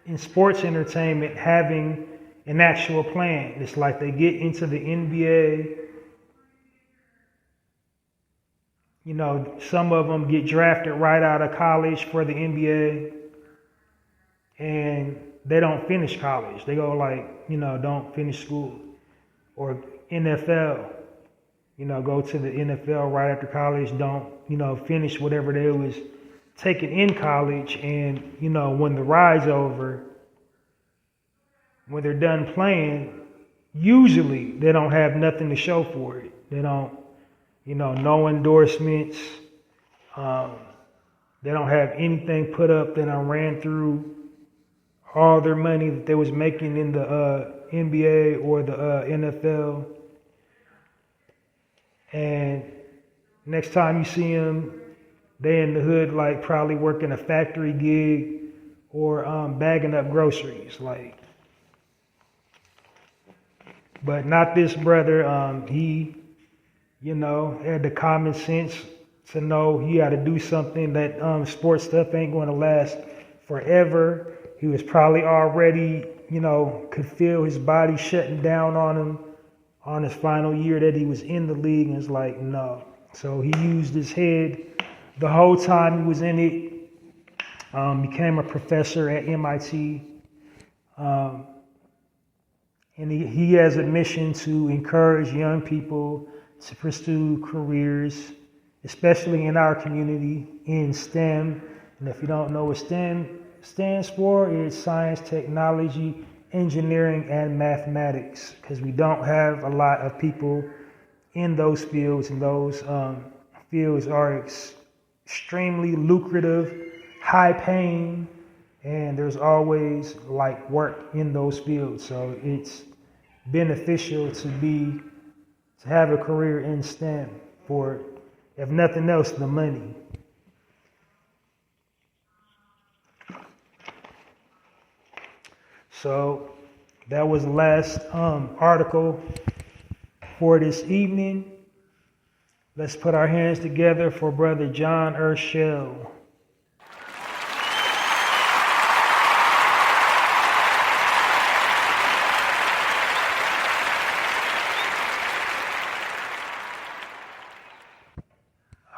B: in sports entertainment having an actual plan. It's like they get into the NBA. You know, some of them get drafted right out of college for the NBA, and they don't finish college. They go like, you know, don't finish school. Or NFL, you know, go to the NFL right after college, don't, you know, finish whatever they was taking in college. And, you know, when the ride's over, when they're done playing, usually they don't have nothing to show for it. They don't, you know, no endorsements. They don't have anything put up. They done ran through all their money that they was making in the NBA or the NFL. And next time you see them, they in the hood, like probably working a factory gig or bagging up groceries. Like, but not this brother. He, you know, had the common sense to know he had to do something. That sports stuff ain't going to last forever. He was probably already, you know, could feel his body shutting down on him on his final year that he was in the league, and it's like, no. So he used his head the whole time he was in it, became a professor at MIT, and he has a mission to encourage young people to pursue careers, especially in our community, in STEM. And if you don't know what STEM stands for, it's science, technology, engineering, and mathematics, because we don't have a lot of people in those fields, and those fields are extremely lucrative, high paying, and there's always like work in those fields. So it's beneficial to have a career in STEM for, if nothing else, the money. So that was the last article for this evening. Let's put our hands together for Brother John Urshel.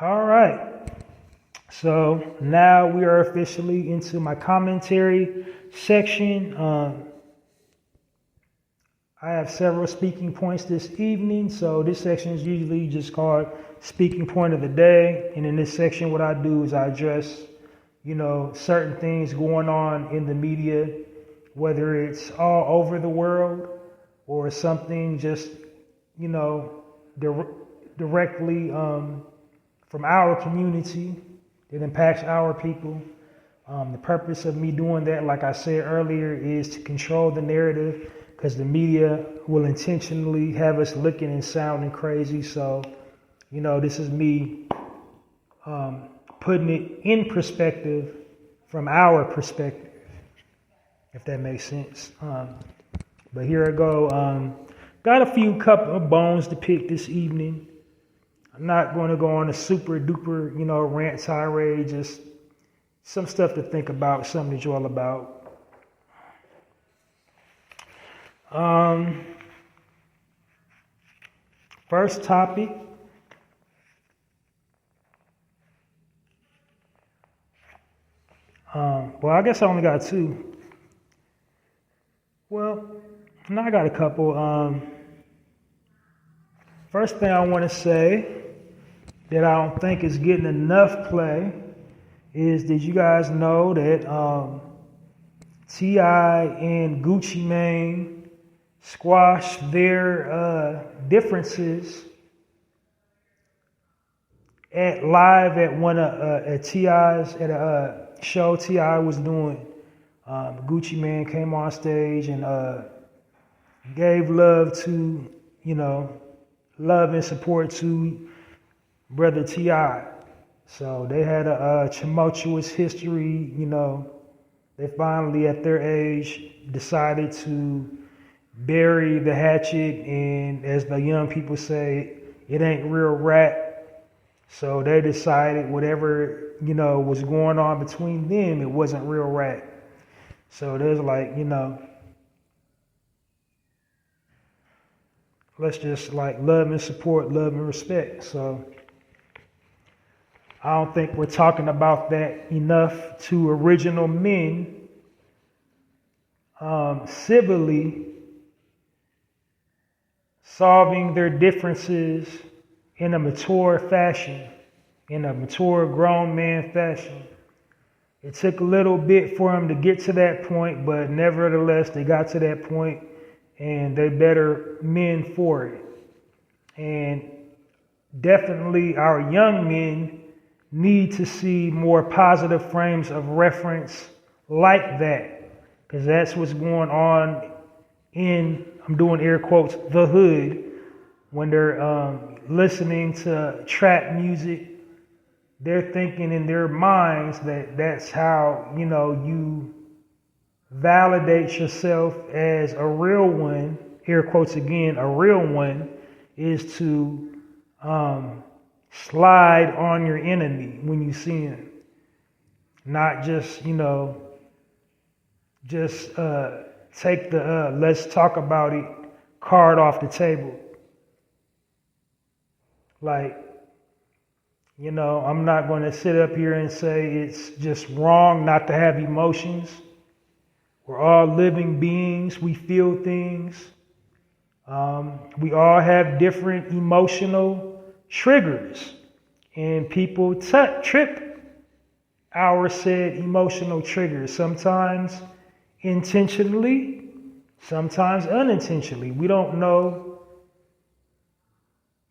B: All right. So now we are officially into my commentary section. I have several speaking points this evening. So this section is usually just called speaking point of the day. And in this section, what I do is I address, certain things going on in the media, whether it's all over the world or something just, directly from our community that impacts our people. The purpose of me doing that, like I said earlier, is to control the narrative, because the media will intentionally have us looking and sounding crazy. So, this is me putting it in perspective from our perspective, if that makes sense. But here I go. Got a few couple of bones to pick this evening. I'm not going to go on a super duper, rant tirade, just some stuff to think about, something to dwell about. First topic. Well, I guess I only got two. Well, no, I got a couple. First thing I want to say that I don't think is getting enough play is, did you guys know that T.I. and Gucci Mane squashed their differences live at one at T.I.'s at a show T.I. was doing? Gucci Mane came on stage and gave love to, love and support to Brother T.I. So they had a tumultuous history. They finally, at their age, decided to bury the hatchet, and as the young people say, it ain't real rap. So they decided whatever, was going on between them, it wasn't real rap. So there's let's just love and support, love and respect. So I don't think we're talking about that enough to original men civilly solving their differences in a mature fashion, in a mature grown man fashion. It took a little bit for them to get to that point, but nevertheless, they got to that point, and they're better men for it. And definitely our young men need to see more positive frames of reference like that, because that's what's going on in, I'm doing air quotes, the hood, when they're listening to trap music. They're thinking in their minds that that's how, you validate yourself as a real one, air quotes again, a real one, is to slide on your enemy when you see him. Not just, take the let's talk about it card off the table. I'm not going to sit up here and say it's just wrong not to have emotions. We're all living beings. We feel things. We all have different emotional triggers, and people trip our said emotional triggers, sometimes intentionally, sometimes unintentionally. We don't know,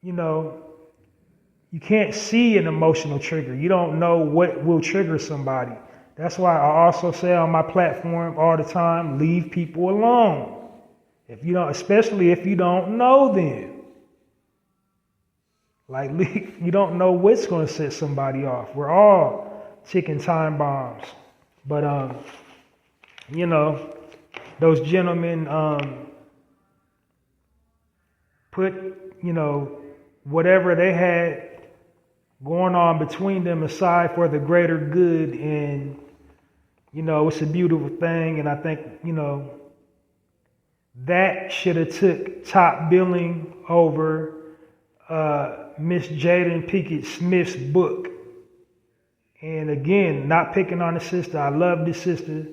B: you can't see an emotional trigger. You don't know what will trigger somebody. That's why I also say on my platform all the time, leave people alone. Especially if you don't know them. Like, you don't know what's going to set somebody off. We're all ticking time bombs. But, those gentlemen put, whatever they had going on between them aside for the greater good. And, it's a beautiful thing. And I think, that should have took top billing over Miss Jaden Pinkett Smith's book. And again, not picking on the sister. I love this sister.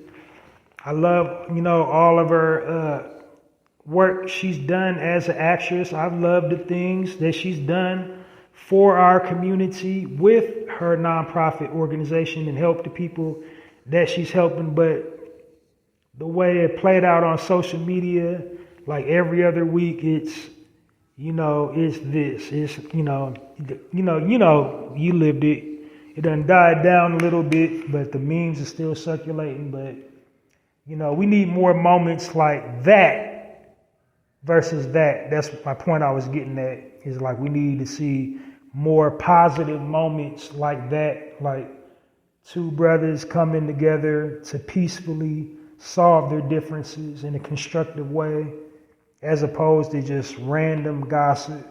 B: I love, all of her work she's done as an actress. I've loved the things that she's done for our community with her nonprofit organization and help the people that she's helping. But the way it played out on social media, like every other week, it's this, it's, you lived it. It done died down a little bit, but the memes are still circulating. But, we need more moments like that versus that. That's my point I was getting at, is like we need to see more positive moments like that, like two brothers coming together to peacefully solve their differences in a constructive way, as opposed to just random gossip,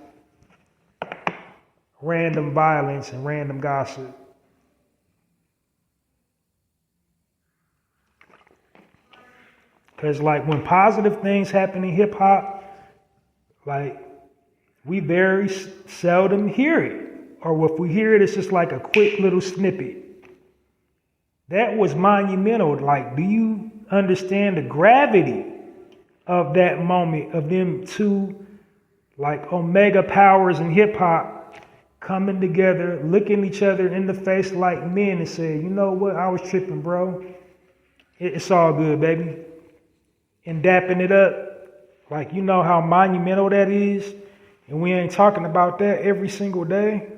B: random violence, and random gossip. Because like when positive things happen in hip hop, like we very seldom hear it. Or if we hear it, it's just like a quick little snippet. That was monumental. Like, do you understand the gravity of that moment, of them two like omega powers in hip hop coming together, looking each other in the face like men and saying, you know what, I was tripping, bro. It's all good, baby. And dapping it up. Like, you know how monumental that is? And we ain't talking about that every single day.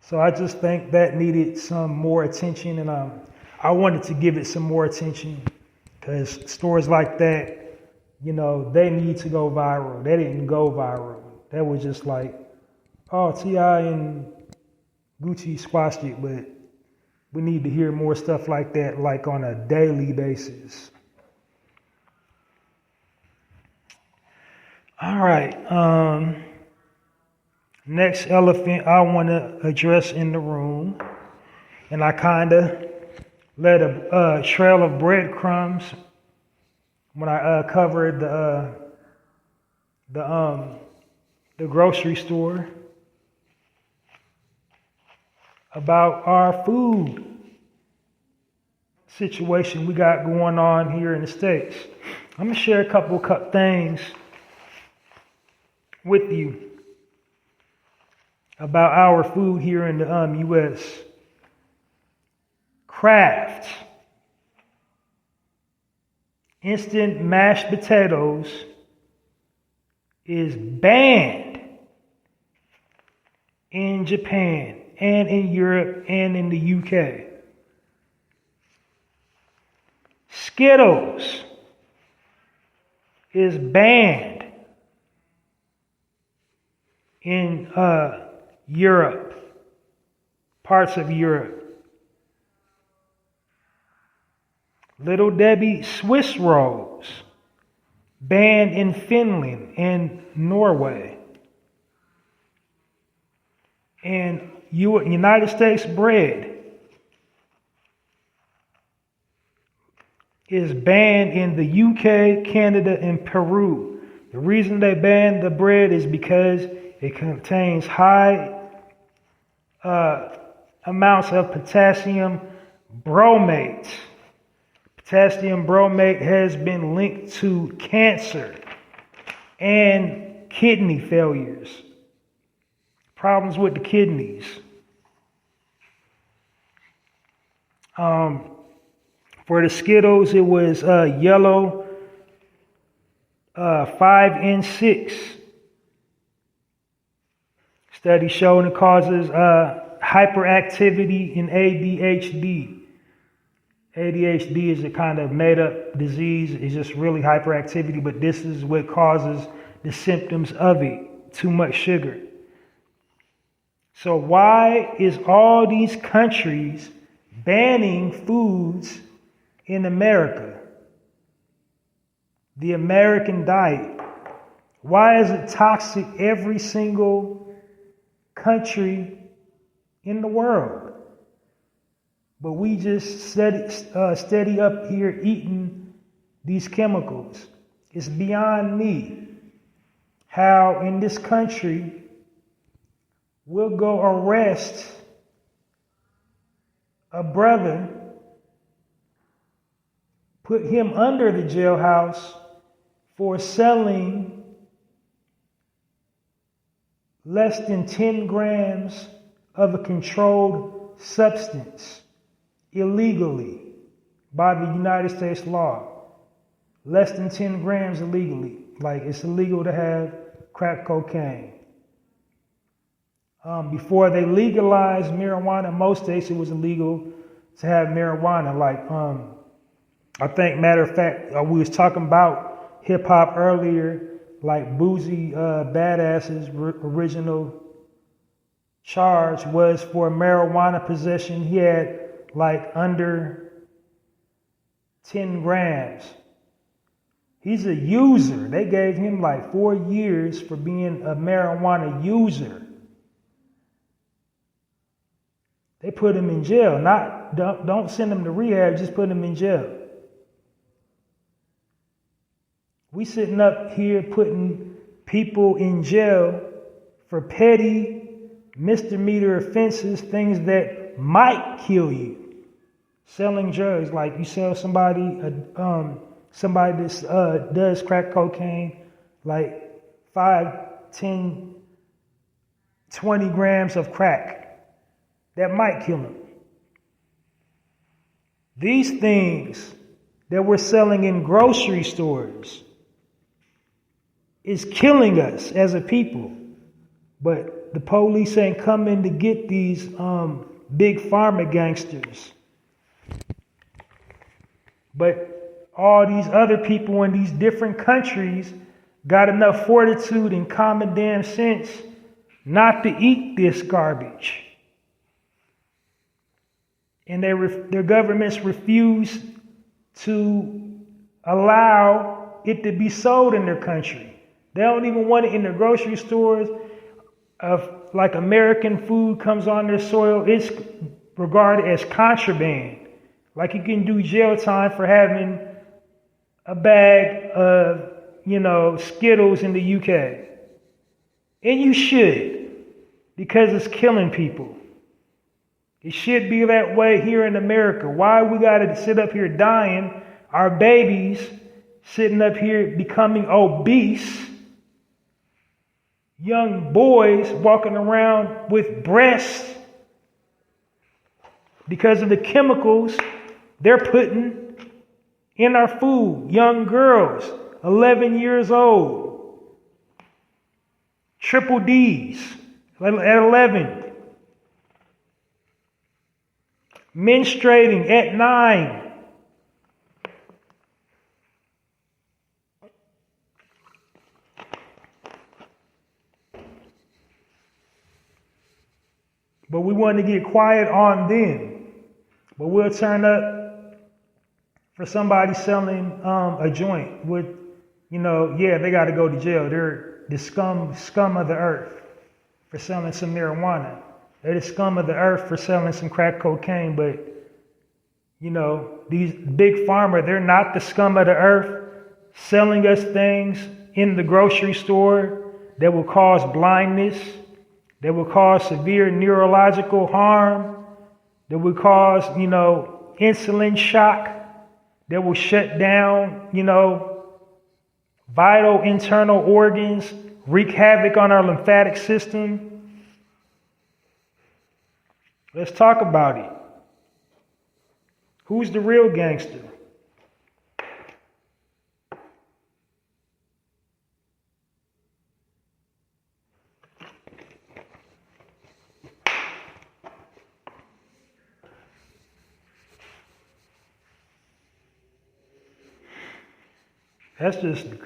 B: So I just think that needed some more attention, and I wanted to give it some more attention because stories like that, they need to go viral. They didn't go viral. That was just like, oh, T.I. and Gucci squashed it, but we need to hear more stuff like that, like on a daily basis. All right. Next elephant I want to address in the room, and I kind of led a trail of breadcrumbs when I covered the grocery store about our food situation we got going on here in the States. I'm gonna share a couple things with you about our food here in the U.S. Kraft instant mashed potatoes is banned in Japan and in Europe and in the UK. Skittles is banned in Europe, parts of Europe. Little Debbie Swiss rolls, banned in Finland and Norway. And United States bread is banned in the UK, Canada, and Peru. The reason they banned the bread is because it contains high amounts of potassium bromate. Potassium bromate has been linked to cancer and kidney failures, problems with the kidneys. For the Skittles, it was yellow 5 and 6. Study showing it causes hyperactivity in ADHD. ADHD is a kind of made-up disease. It's just really hyperactivity, but this is what causes the symptoms of it, too much sugar. So why is all these countries banning foods in America? The American diet. Why is it toxic every single country in the world? But we just steady up here eating these chemicals. It's beyond me how in this country we'll go arrest a brother, put him under the jailhouse for selling less than 10 grams of a controlled substance illegally by the United States law. Less than 10 grams illegally. Like it's illegal to have crack cocaine. Before they legalized marijuana, in most states it was illegal to have marijuana. Like, I think, matter of fact, we was talking about hip hop earlier, like Boozy Badass's original charge was for marijuana possession. He had like under 10 grams. He's a user. They gave him like 4 years for being a marijuana user. They put him in jail. Don't send him to rehab, just put him in jail. We sitting up here putting people in jail for petty misdemeanor offenses, things that might kill you. Selling drugs, like you sell somebody that does crack cocaine, like 5, 10, 20 grams of crack. That might kill them. These things that we're selling in grocery stores is killing us as a people. But the police ain't coming to get these big pharma gangsters. But all these other people in these different countries got enough fortitude and common damn sense not to eat this garbage. And their governments refuse to allow it to be sold in their country. They don't even want it in the grocery stores. Like American food comes on their soil, it's regarded as contraband. Like you can do jail time for having a bag of, Skittles in the UK. And you should, because it's killing people. It should be that way here in America. Why we got to sit up here dying, our babies sitting up here becoming obese, young boys walking around with breasts because of the chemicals they're putting in our food. Young girls, 11 years old, triple D's at 11. Menstruating at 9. But we want to get quiet on them. But we'll turn up for somebody selling a joint with, they got to go to jail. They're the scum of the earth for selling some marijuana. They're the scum of the earth for selling some crack cocaine, but, these big pharma, they're not the scum of the earth selling us things in the grocery store that will cause blindness, that will cause severe neurological harm, that would cause, insulin shock, that will shut down, vital internal organs, wreak havoc on our lymphatic system. Let's talk about it. Who's the real gangster?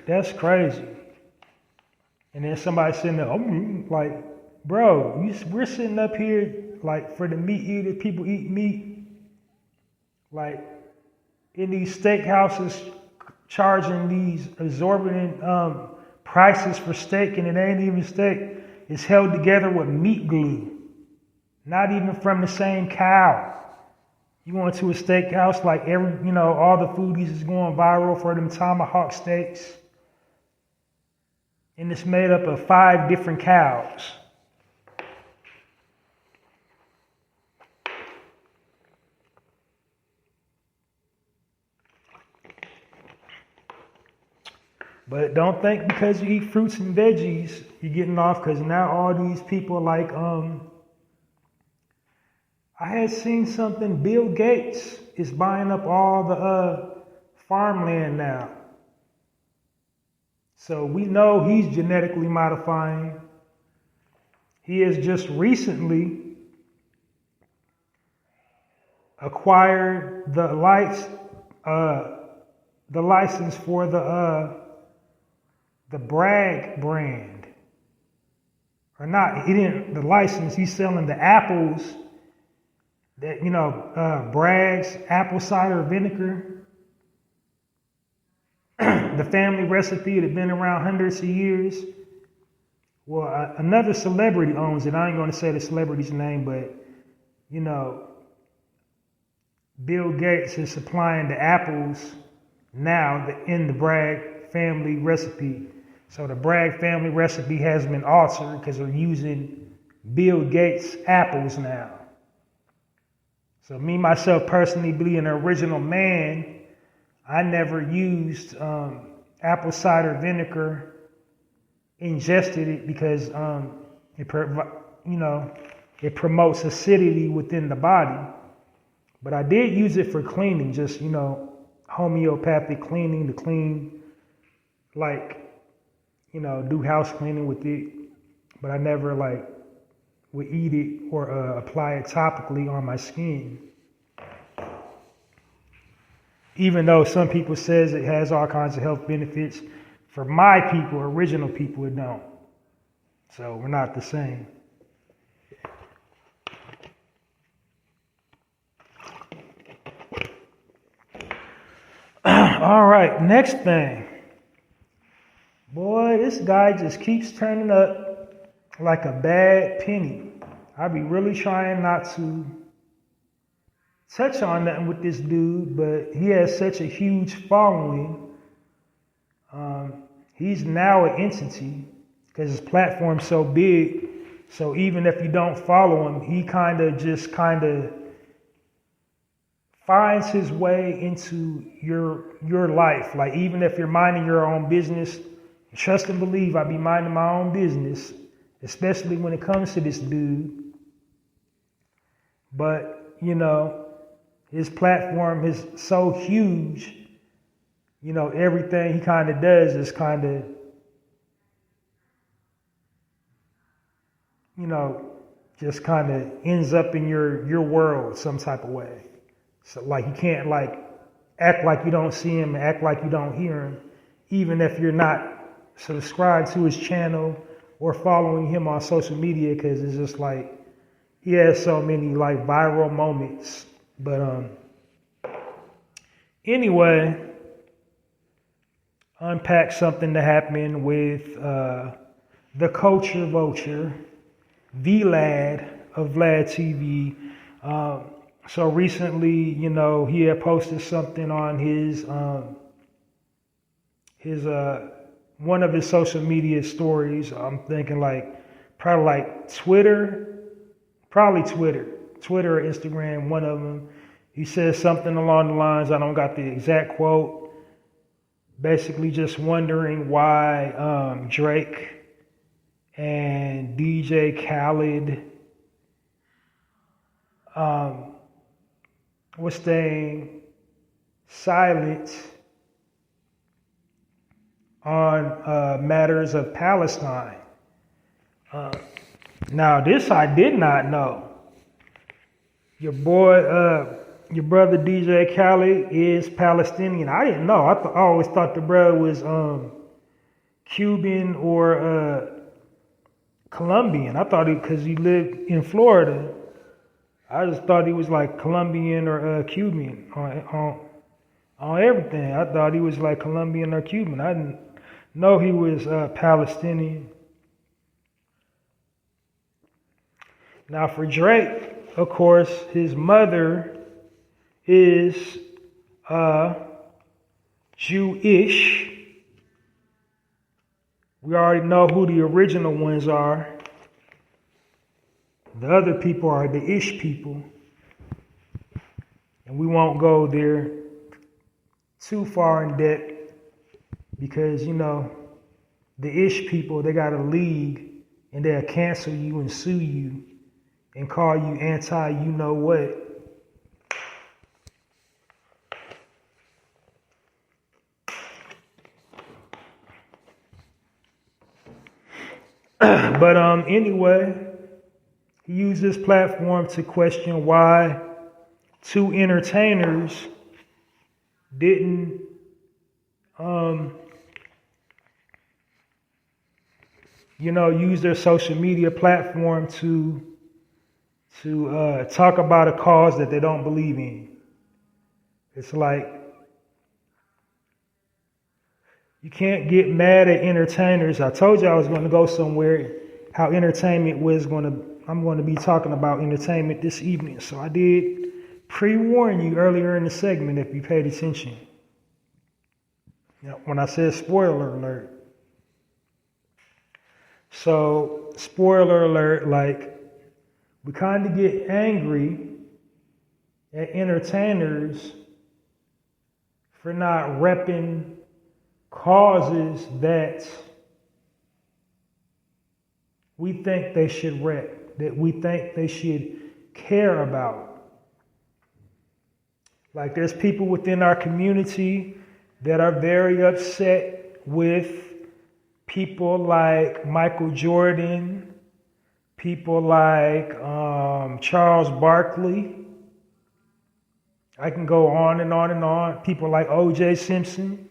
B: That's crazy. And then somebody sitting there, like, bro, we're sitting up here, like, for the meat eaters, people eat meat, like, in these steakhouses charging these exorbitant prices for steak, and it ain't even steak. It's held together with meat glue, not even from the same cow. You go into a steakhouse, like all the foodies is going viral for them tomahawk steaks. And it's made up of 5 different cows. But don't think because you eat fruits and veggies, you're getting off, because now all these people like, I had seen something, Bill Gates is buying up all the farmland now. So we know he's genetically modifying. He has just recently acquired the license for the Bragg brand. Or not, he didn't, the license, he's selling the apples that, Bragg's apple cider vinegar, the family recipe that had been around hundreds of years. Well, another celebrity owns it. I ain't going to say the celebrity's name, but, Bill Gates is supplying the apples now in the Bragg family recipe. So the Bragg family recipe has been altered because they're using Bill Gates apples now. So me, myself, personally, being an original man, I never used apple cider vinegar, ingested it because it promotes acidity within the body. But I did use it for cleaning, just, homeopathic cleaning to clean, do house cleaning with it. But I never, would eat it or apply it topically on my skin. Even though some people says it has all kinds of health benefits, for my people, original people, it don't. So we're not the same. All right, next thing. Boy, this guy just keeps turning up like a bad penny. I be really trying not to touch on nothing with this dude, but he has such a huge following. He's now an entity because his platform's so big. So even if you don't follow him, he kind of finds his way into your life. Like, even if you're minding your own business, trust and believe I be minding my own business, especially when it comes to this dude. But, his platform is so huge, everything he kind of does is kind of, just kind of ends up in your world some type of way. So, you can't, act like you don't see him, act like you don't hear him, even if you're not subscribed to his channel or following him on social media, because it's just he has so many viral moments. But anyway, unpack something that happened with the culture vulture, Vlad of Vlad TV. So recently, he had posted something on his one of his social media stories. I'm thinking probably Twitter. Twitter or Instagram, one of them. He says something along the lines, I don't got the exact quote, basically just wondering why Drake and DJ Khaled was staying silent on matters of Palestine. Now, this I did not know. Your brother DJ Khaled is Palestinian. I didn't know. I always thought the brother was Cuban or Colombian. I thought because he lived in Florida, I just thought he was like Colombian or Cuban on everything. I thought he was like Colombian or Cuban. I didn't know he was Palestinian. Now for Drake, of course, his mother is Jewish. We already know who the original ones are. The other people are the Ish people. And we won't go there too far in depth because, you know, the Ish people, they got a league and they'll cancel you and sue you and call you anti-you-know-what. But anyway, he used this platform to question why two entertainers didn't use their social media platform to talk about a cause that they don't believe in. It's like you can't get mad at entertainers. I told you I was going to go somewhere, how entertainment I'm going to be talking about entertainment this evening. So I did pre-warn you earlier in the segment if you paid attention. When I said spoiler alert. So, spoiler alert, like, we kind of get angry at entertainers for not repping causes that we think they should rep, that we think they should care about. Like, there's people within our community that are very upset with people like Michael Jordan, people like Charles Barkley. I can go on and on and on. People like O.J. Simpson.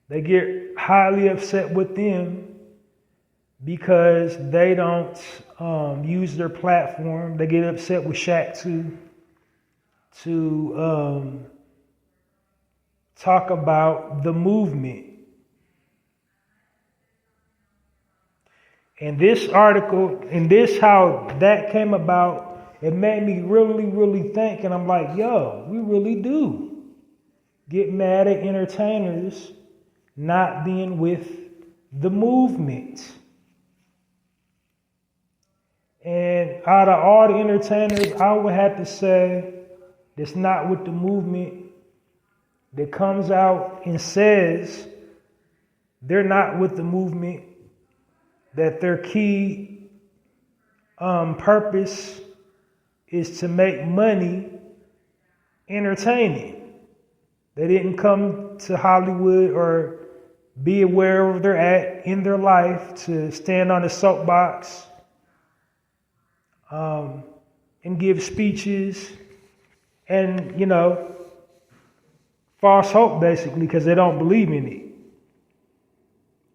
B: They get highly upset with them because they don't use their platform. They get upset with Shaq to talk about the movement. And this article, and this how that came about, it made me really, really think. And I'm like, yo, we really do get mad at entertainers not being with the movement. And out of all the entertainers, I would have to say that's not with the movement, that comes out and says they're not with the movement, that their key purpose is to make money entertaining. They didn't come to Hollywood or be aware of where they're at in their life to stand on a soapbox and give speeches and, false hope, basically, because they don't believe in it.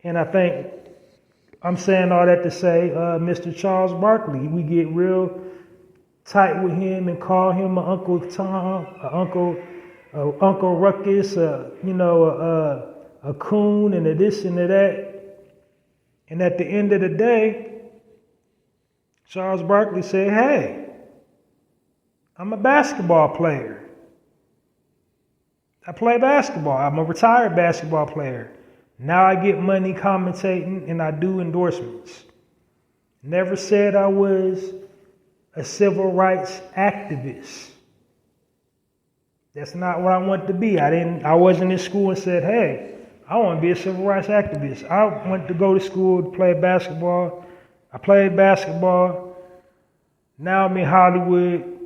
B: And I think I'm saying all that to say, Mr. Charles Barkley, we get real tight with him and call him an Uncle Tom, Uncle Ruckus, a coon and a this and a that. And at the end of the day, Charles Barkley said, hey, I'm a basketball player. I play basketball. I'm a retired basketball player. Now I get money commentating and I do endorsements. Never said I was a civil rights activist. That's not what I want to be. I wasn't in school and said, hey, I want to be a civil rights activist. I went to go to school to play basketball. I played basketball. Now I'm in Hollywood.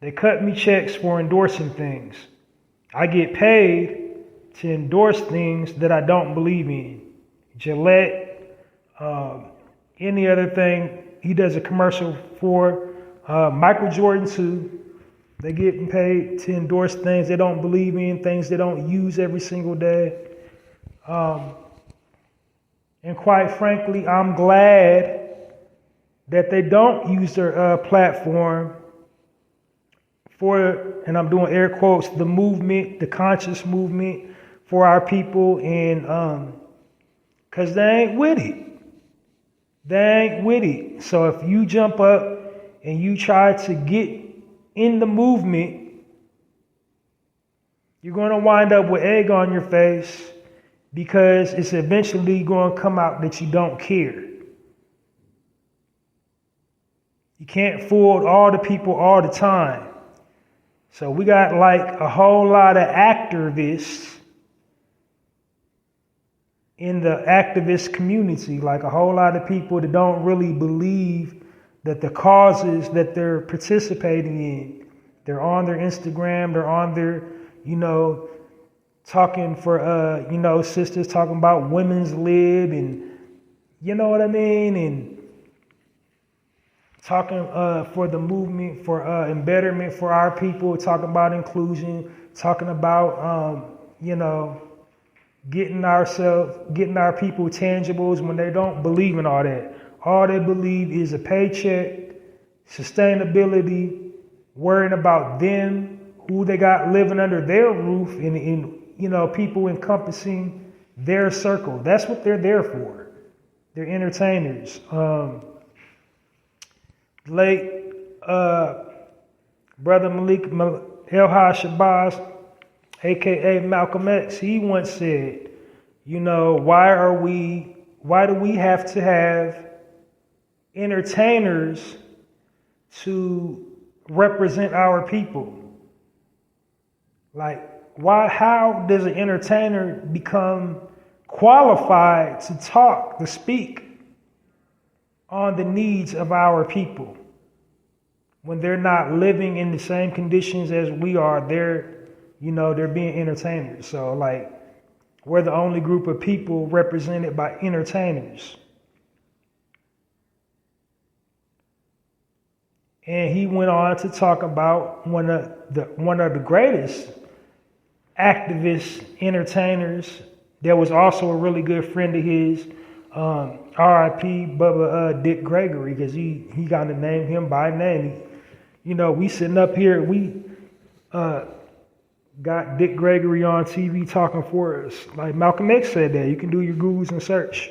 B: They cut me checks for endorsing things. I get paid to endorse things that I don't believe in. Gillette, any other thing. He does a commercial for Michael Jordan too. They getting paid to endorse things they don't believe in, things they don't use every single day. And quite frankly, I'm glad that they don't use their platform for, and I'm doing air quotes, the movement, the conscious movement for our people, and because they ain't with it. They ain't with it. So if you jump up and you try to get in the movement, you're going to wind up with egg on your face, because it's eventually going to come out that you don't care. You can't fool all the people all the time. So we got like a whole lot of activists in the activist community, like a whole lot of people that don't really believe that the causes that they're participating in, they're on their Instagram, they're on their, talking for, sisters talking about women's lib, and you know what I mean? And talking for the movement, for embetterment for our people, talking about inclusion, talking about, getting our people tangibles when they don't believe in all that. All they believe is a paycheck, sustainability, worrying about them, who they got living under their roof, and people encompassing their circle. That's what they're there for. They're entertainers. Late brother Malik El-Haj Shabazz, aka Malcolm X, he once said, why do we have to have entertainers to represent our people? Like, how does an entertainer become qualified to speak on the needs of our people when they're not living in the same conditions as we are? They're being entertainers. So like, we're the only group of people represented by entertainers. And he went on to talk about one of the greatest activist entertainers that was also a really good friend of his, R.I.P. Bubba Dick Gregory, because he got to name him by name. We sitting up here, we got Dick Gregory on TV talking for us. Like Malcolm X said that. You can do your Googles and search.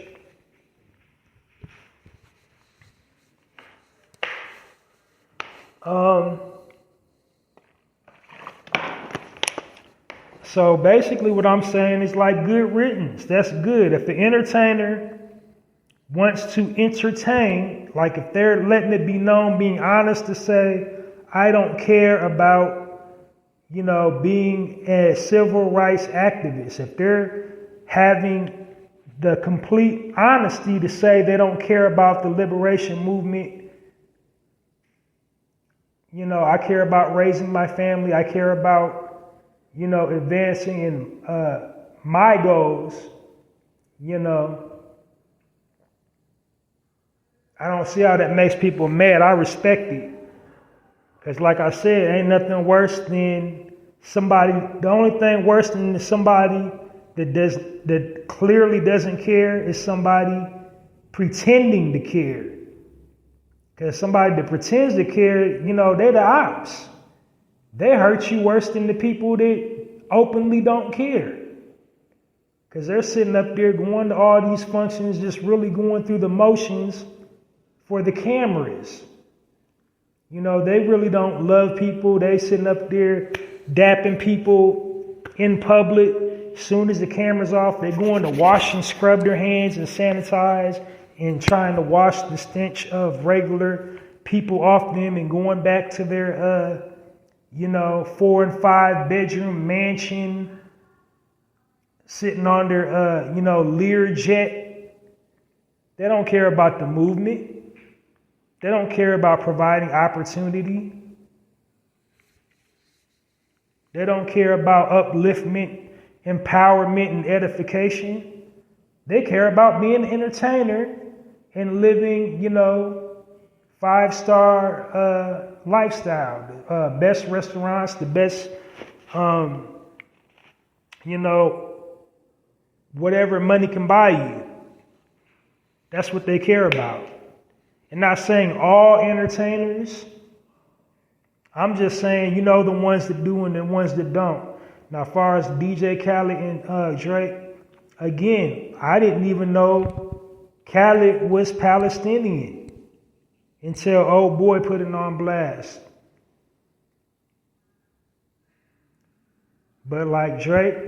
B: So basically what I'm saying is like good riddance. That's good. If the entertainer wants to entertain, like if they're letting it be known, being honest to say, I don't care about, being a civil rights activist. If they're having the complete honesty to say they don't care about the liberation movement, I care about raising my family. I care about, advancing in my goals, I don't see how that makes people mad. I respect it. Because like I said, ain't nothing worse than the only thing worse than somebody that clearly doesn't care is somebody pretending to care. Because somebody that pretends to care, they're the ops. They hurt you worse than the people that openly don't care. Because they're sitting up there going to all these functions, just really going through the motions for the cameras. They really don't love people. They sitting up there dapping people in public. As soon as the camera's off, they're going to wash and scrub their hands and sanitize and trying to wash the stench of regular people off them and going back to their, 4 and 5 bedroom mansion, sitting on their, Learjet. They don't care about the movement. They don't care about providing opportunity. They don't care about upliftment, empowerment, and edification. They care about being an entertainer and living, 5-star lifestyle. Best restaurants, the best, whatever money can buy you. That's what they care about. And not saying all entertainers. I'm just saying, the ones that do and the ones that don't. Now, as far as DJ Khaled and Drake, again, I didn't even know Khaled was Palestinian until old boy put it on blast. But like Drake,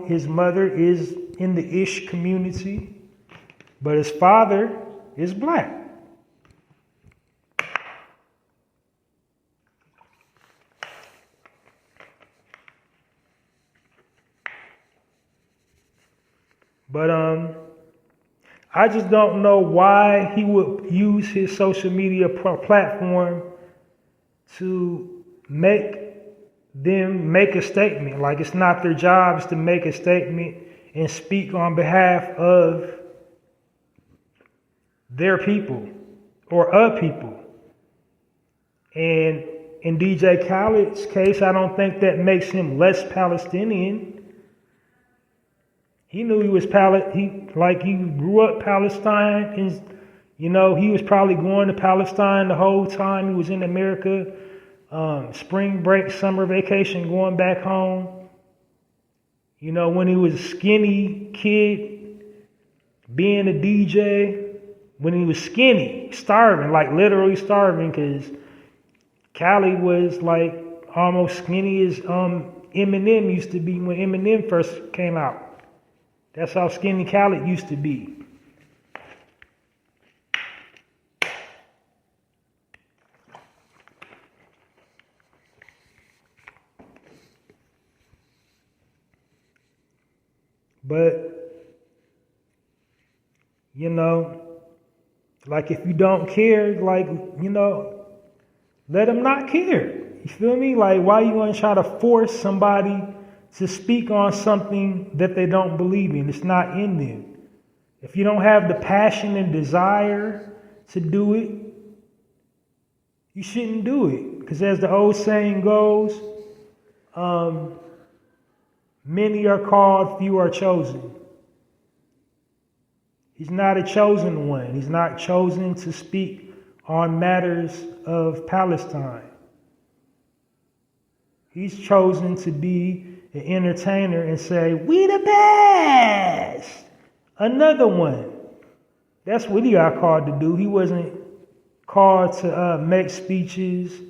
B: his mother is in the Ish community, but his father is black. But I just don't know why he would use his social media platform to make them make a statement. Like, it's not their jobs to make a statement and speak on behalf of their people or a people. And in DJ Khaled's case, I don't think that makes him less Palestinian. He knew he was he grew up Palestine, and he was probably going to Palestine the whole time he was in America. Spring break, summer vacation, going back home. When he was a skinny kid, being a DJ, when he was skinny, starving, like literally starving, because Khaled was like almost skinny as Eminem used to be when Eminem first came out. That's how skinny Khaled used to be. But, like if you don't care, like, let them not care. You feel me? Like, why you want to try to force somebody to speak on something that they don't believe in? It's not in them. If you don't have the passion and desire to do it, you shouldn't do it. Because as the old saying goes, many are called, few are chosen. He's not a chosen one. He's not chosen to speak on matters of Palestine. He's chosen to be an entertainer and say, "We the best." Another one. That's what he got called to do. He wasn't called to make speeches,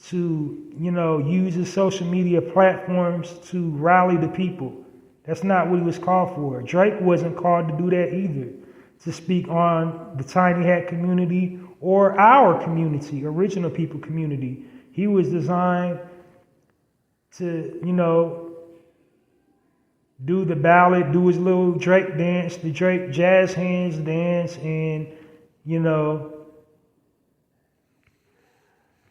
B: to, use his social media platforms to rally the people. That's not what he was called for. Drake wasn't called to do that either, to speak on the tiny hat community or our community, original people community. He was designed to, do the ballad, do his little Drake dance, the Drake jazz hands dance, and,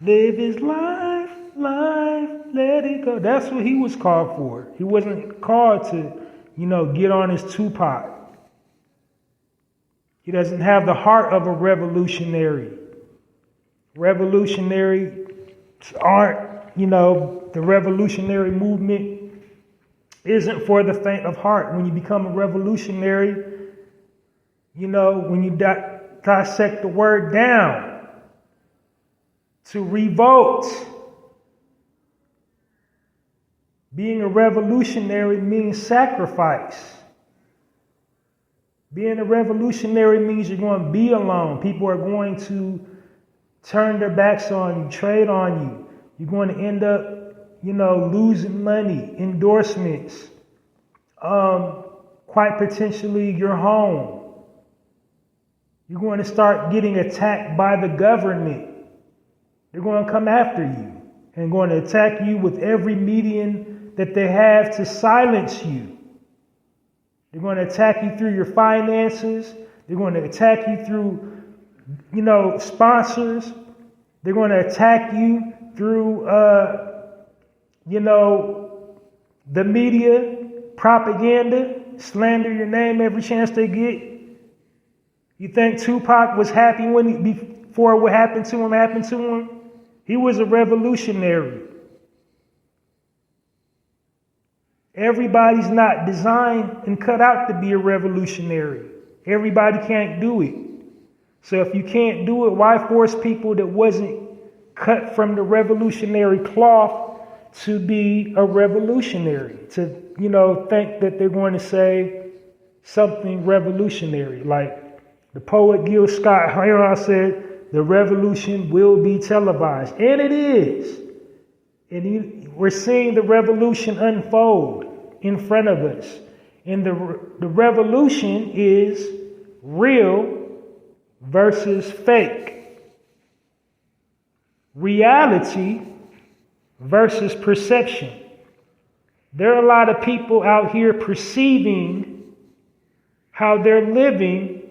B: live his life, let it go. That's what he was called for. He wasn't called to, get on his Tupac. He doesn't have the heart of a revolutionary. Revolutionaries aren't, the revolutionary movement isn't for the faint of heart. When you become a revolutionary, when you dissect the word down, to revolt. Being a revolutionary means sacrifice. Being a revolutionary means you're going to be alone. People are going to turn their backs on you, trade on you. You're going to end up, losing money, endorsements, quite potentially your home. You're going to start getting attacked by the government. They're going to come after you and going to attack you with every medium that they have to silence you. They're going to attack you through your finances. They're going to attack you through, sponsors. They're going to attack you through, the media, propaganda, slander your name every chance they get. You think Tupac was happy before what happened to him? He was a revolutionary. Everybody's not designed and cut out to be a revolutionary. Everybody can't do it. So if you can't do it, why force people that wasn't cut from the revolutionary cloth to be a revolutionary? To, think that they're going to say something revolutionary. Like the poet Gil Scott-Heron said, the revolution will be televised. And it is. And we're seeing the revolution unfold in front of us. And the revolution is real versus fake. Reality versus perception. There are a lot of people out here perceiving how they're living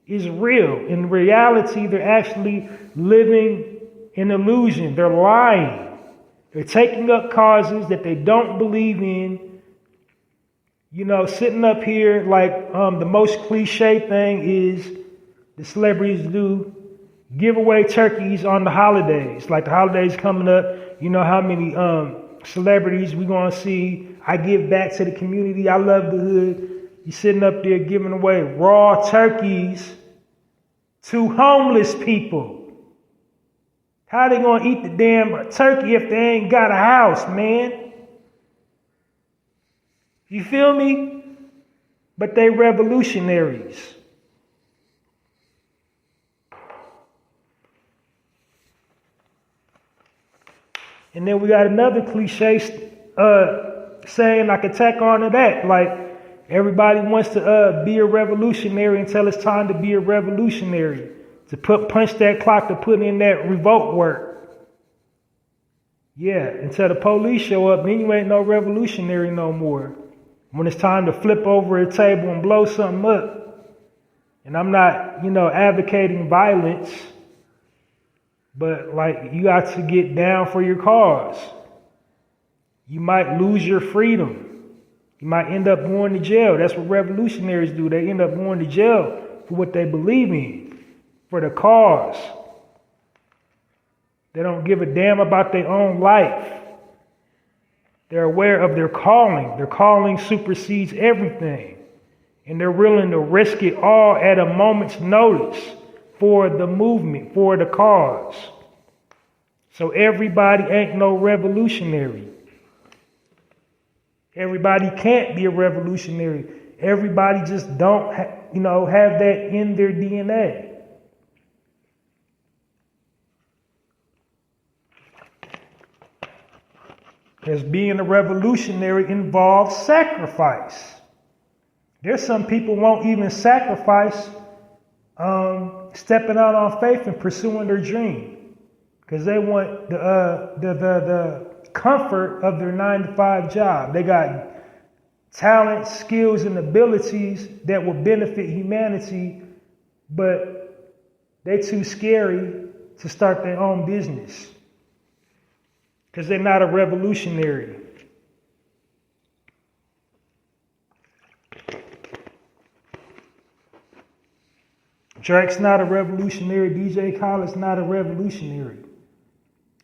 B: is real. In reality, they're actually living an illusion. They're lying. They're taking up causes that they don't believe in. Sitting up here like the most cliche thing is the celebrities do give away turkeys on the holidays. Like the holidays coming up, how many celebrities we gonna see. I give back to the community. I love the hood. You sitting up there giving away raw turkeys to homeless people. How they gonna eat the damn turkey if they ain't got a house, man? You feel me? But they revolutionaries. And then we got another cliche saying I could tack on to that. Like, everybody wants to be a revolutionary until it's time to be a revolutionary. To punch that clock, to put in that revolt work. Yeah, until the police show up, then you ain't no revolutionary no more. When it's time to flip over a table and blow something up. And I'm not, advocating violence. But you got to get down for your cause. You might lose your freedom. You might end up going to jail. That's what revolutionaries do. They end up going to jail for what they believe in, for the cause. They don't give a damn about their own life. They're aware of their calling. Their calling supersedes everything. And they're willing to risk it all at a moment's notice for the movement, for the cause. So everybody ain't no revolutionary. Everybody can't be a revolutionary. Everybody just don't, have that in their DNA. Because being a revolutionary involves sacrifice. There's some people won't even sacrifice stepping out on faith and pursuing their dream, because they want the comfort of their 9-to-5 job. They got talent, skills, and abilities that will benefit humanity, but they too scary to start their own business because they're not a revolutionary. Drake's not a revolutionary. DJ Khaled's not a revolutionary.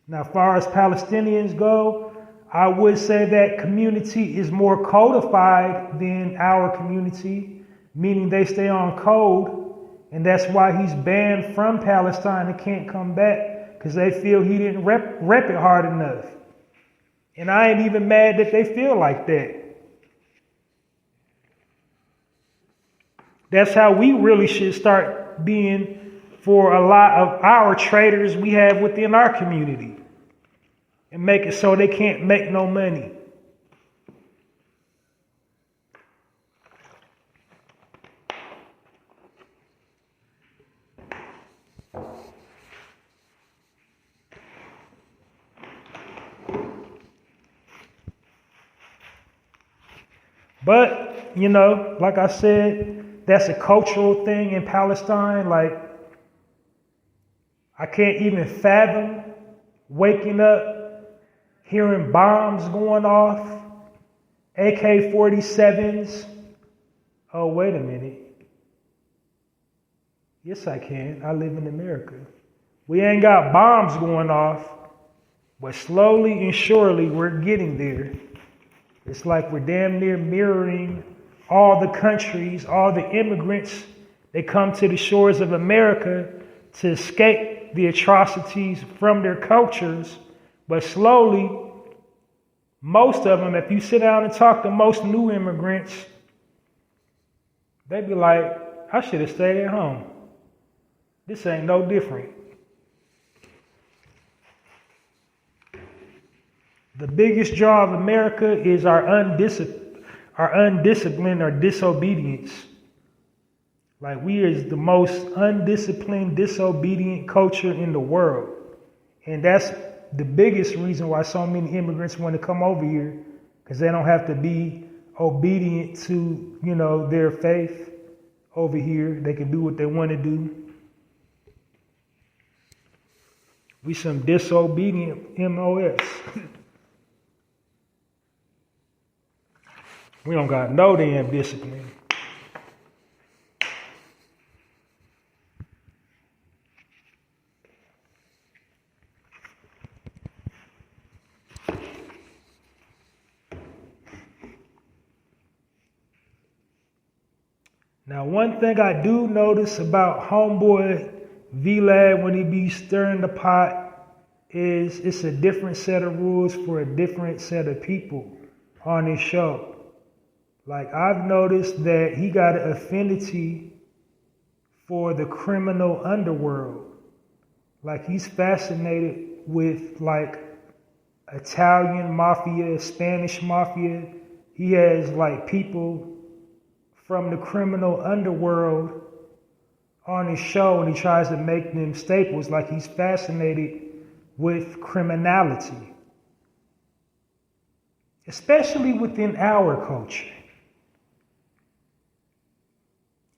B: Now, as far as Palestinians go, I would say that community is more codified than our community, meaning they stay on code, and that's why he's banned from Palestine and can't come back, because they feel he didn't rep it hard enough. And I ain't even mad that they feel like that. That's how we really should start being for a lot of our traders we have within our community, and make it so they can't make no money. But, you know, like I said, that's a cultural thing in Palestine. Like, I can't even fathom waking up, hearing bombs going off, AK-47s. Oh, wait a minute. Yes, I can. I live in America. We ain't got bombs going off, but slowly and surely we're getting there. It's like we're damn near mirroring all the countries, all the immigrants that come to the shores of America to escape the atrocities from their cultures. But slowly, most of them, if you sit down and talk to most new immigrants, they be like, I should have stayed at home. This ain't no different. The biggest draw of America is our undisciplined or disobedience. Like, we is the most undisciplined, disobedient culture in the world. And that's the biggest reason why so many immigrants want to come over here, because they don't have to be obedient to, you know, their faith over here. They can do what they want to do. We some disobedient MOS. We don't got no damn discipline. Now, one thing I do notice about homeboy V-Lab when he be stirring the pot is it's a different set of rules for a different set of people on his show. Like, I've noticed that he got an affinity for the criminal underworld. Like, he's fascinated with, like, Italian mafia, Spanish mafia. He has, like, people from the criminal underworld on his show, and he tries to make them staples. Like, he's fascinated with criminality, especially within our culture.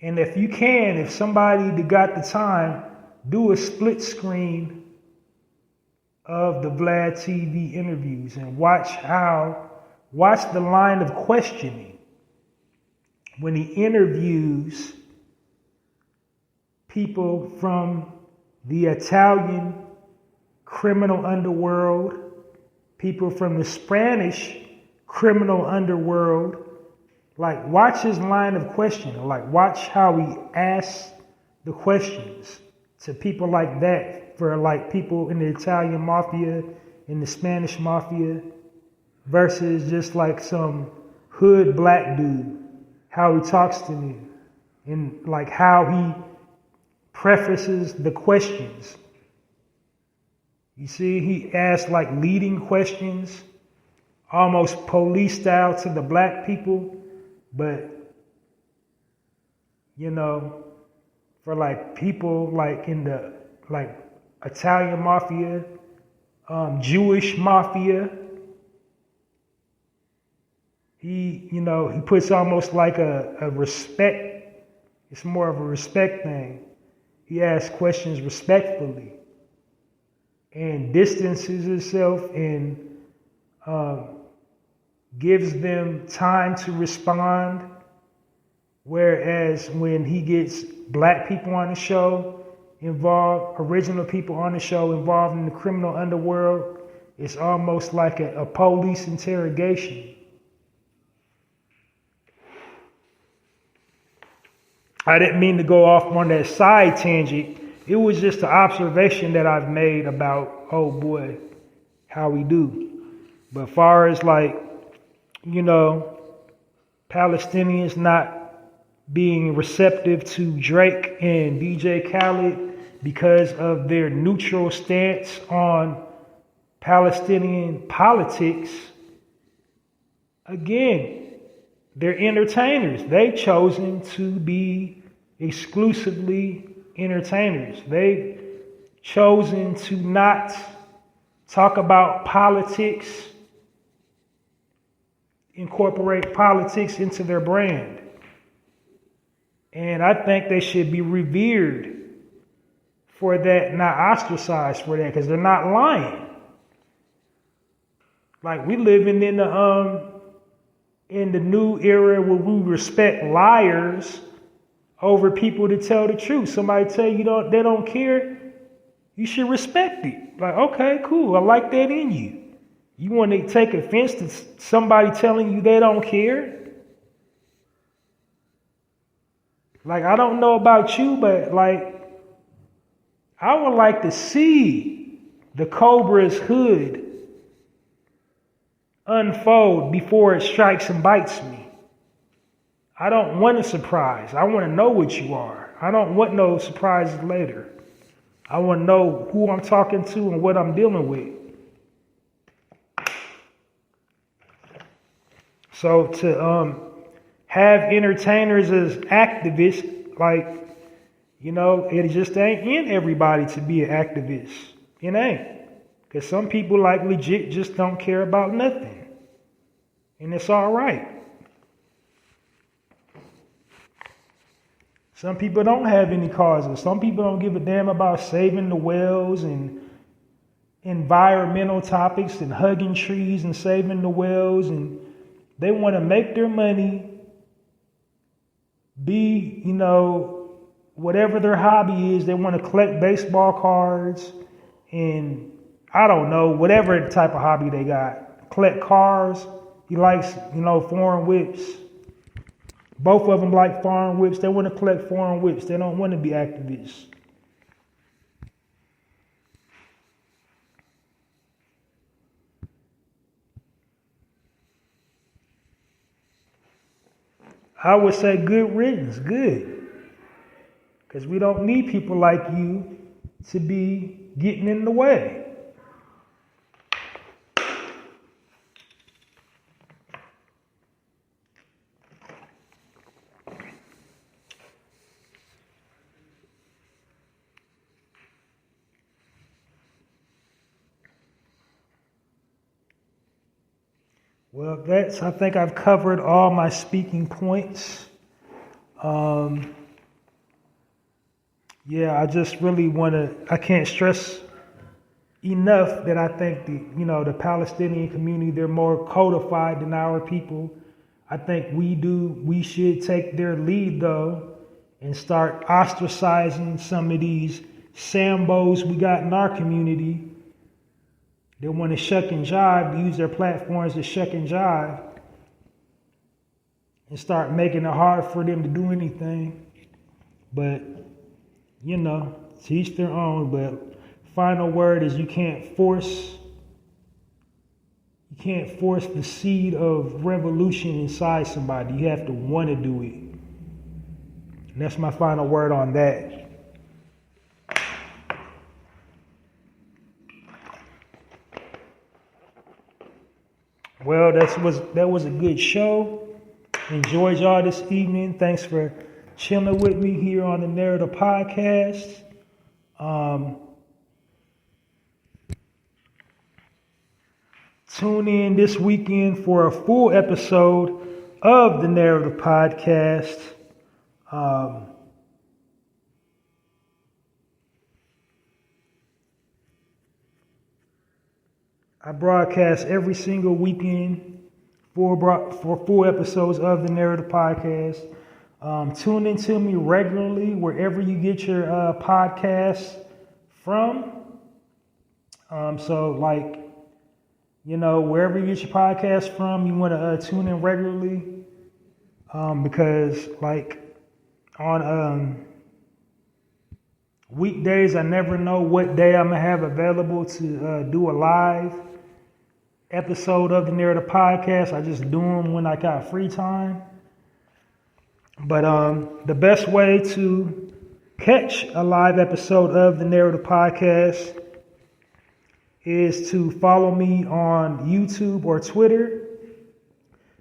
B: And if somebody got the time, do a split screen of the Vlad TV interviews and watch the line of questioning when he interviews people from the Italian criminal underworld, people from the Spanish criminal underworld. Like, watch his line of questioning. Like, watch how he asks the questions to people like that, for like people in the Italian mafia, in the Spanish mafia, versus just like some hood black dude, how he talks to me, and like how he prefaces the questions. You see, he asks like leading questions, almost police style to the black people. But, you know, for like people like in the like Italian mafia, Jewish mafia, he puts almost like a respect. It's more of a respect thing. He asks questions respectfully and distances himself and gives them time to respond. Whereas when he gets black people on the show involved, original people on the show involved in the criminal underworld, it's almost like a police interrogation. I didn't mean to go off on that side tangent. It was just an observation that I've made about, oh boy, how we do. But far as like, you know, Palestinians not being receptive to Drake and DJ Khaled because of their neutral stance on Palestinian politics, again, they're entertainers. They've chosen to be exclusively entertainers. They've chosen to not talk about politics. incorporate politics into their brand. And I think they should be revered for that, not ostracized for that, because they're not lying. Like, we living in the new era where we respect liars over people to tell the truth. Somebody tell you they don't care, you should respect it. Like, okay, cool, I like that in you. You want to take offense to somebody telling you they don't care? Like, I don't know about you, but like, I would like to see the Cobra's hood unfold before it strikes and bites me. I don't want a surprise. I want to know what you are. I don't want no surprises later. I want to know who I'm talking to and what I'm dealing with. So to have entertainers as activists, like, it just ain't in everybody to be an activist. It ain't. Because some people like legit just don't care about nothing. And it's all right. Some people don't have any causes. Some people don't give a damn about saving the whales and environmental topics and hugging trees and saving the whales. And they want to make their money, be, whatever their hobby is. They want to collect baseball cards and I don't know, whatever type of hobby they got. Collect cars. He likes, foreign whips. Both of them like foreign whips. They want to collect foreign whips. They don't want to be activists. I would say good riddance, good. Because we don't need people like you to be getting in the way. Well, I think I've covered all my speaking points. I just really I can't stress enough that I think the Palestinian community, they're more codified than our people. I think we should take their lead though and start ostracizing some of these Sambos we got in our community. They want to shuck and jive, use their platforms to shuck and jive and start making it hard for them to do anything. But, to each their own. But final word is you can't force the seed of revolution inside somebody. You have to want to do it. And that's my final word on that. Well, that was a good show. Enjoyed y'all this evening. Thanks for chilling with me here on the Narrator Podcast. Tune in this weekend for a full episode of the Narrator Podcast. I broadcast every single weekend for full episodes of the Narrator Podcast. Tune in to me regularly wherever you get your podcasts from. Wherever you get your podcast from, you want to tune in regularly because on weekdays, I never know what day I'm going to have available to do a live episode of the Narrator Podcast. I just do them when I got free time. But the best way to catch a live episode of the Narrator Podcast is to follow me on YouTube or Twitter,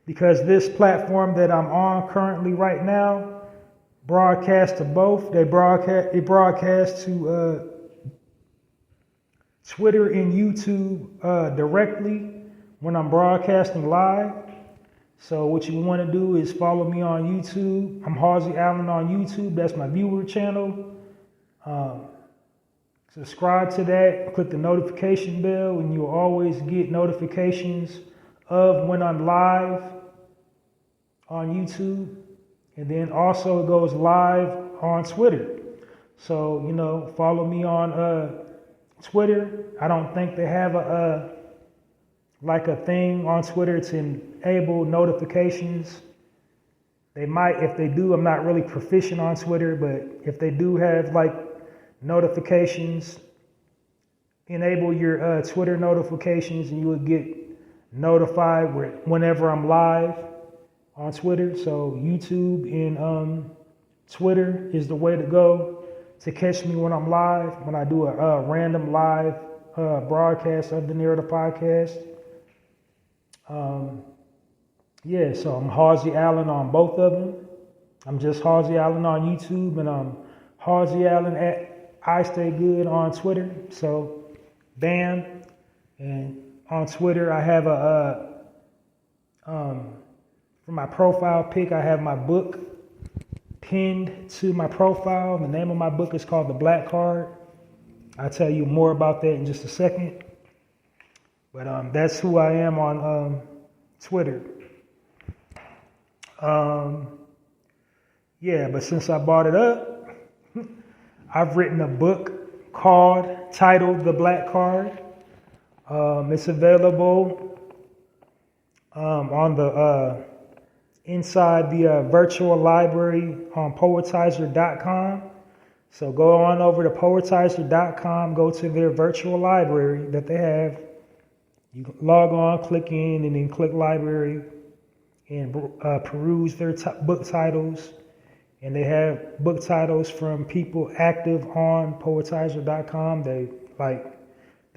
B: because this platform that I'm on currently right now broadcasts to both. It broadcasts to Twitter and YouTube directly when I'm broadcasting live. So what you want to do is follow me on YouTube. I'm Halsey Allen on YouTube. That's my viewer channel. Subscribe to that. Click the notification bell, and you'll always get notifications of when I'm live on YouTube. And then also it goes live on Twitter. So, follow me on Twitter. I don't think they have a thing on Twitter to enable notifications. They might. If they do, I'm not really proficient on Twitter, but if they do have notifications, enable your Twitter notifications, and you will get notified whenever I'm live on Twitter. So YouTube and Twitter is the way to go to catch me when I'm live, when I do a random live broadcast of the Narrator podcast. So I'm Halsey Allen on both of them. I'm just Halsey Allen on YouTube, and I'm Halsey Allen at I Stay Good on Twitter. So, bam. And on Twitter, I have for my profile pic, I have my book pinned to my profile. The name of my book is called The Black Card. I'll tell you more about that in just a second. But that's who I am on Twitter. But since I brought it up, I've written a book titled The Black Card. It's available on the inside the virtual library on Poetizer.com. So go on over to Poetizer.com, go to their virtual library that they have. You log on, click in, and then click library and peruse their book titles. And they have book titles from people active on Poetizer.com. They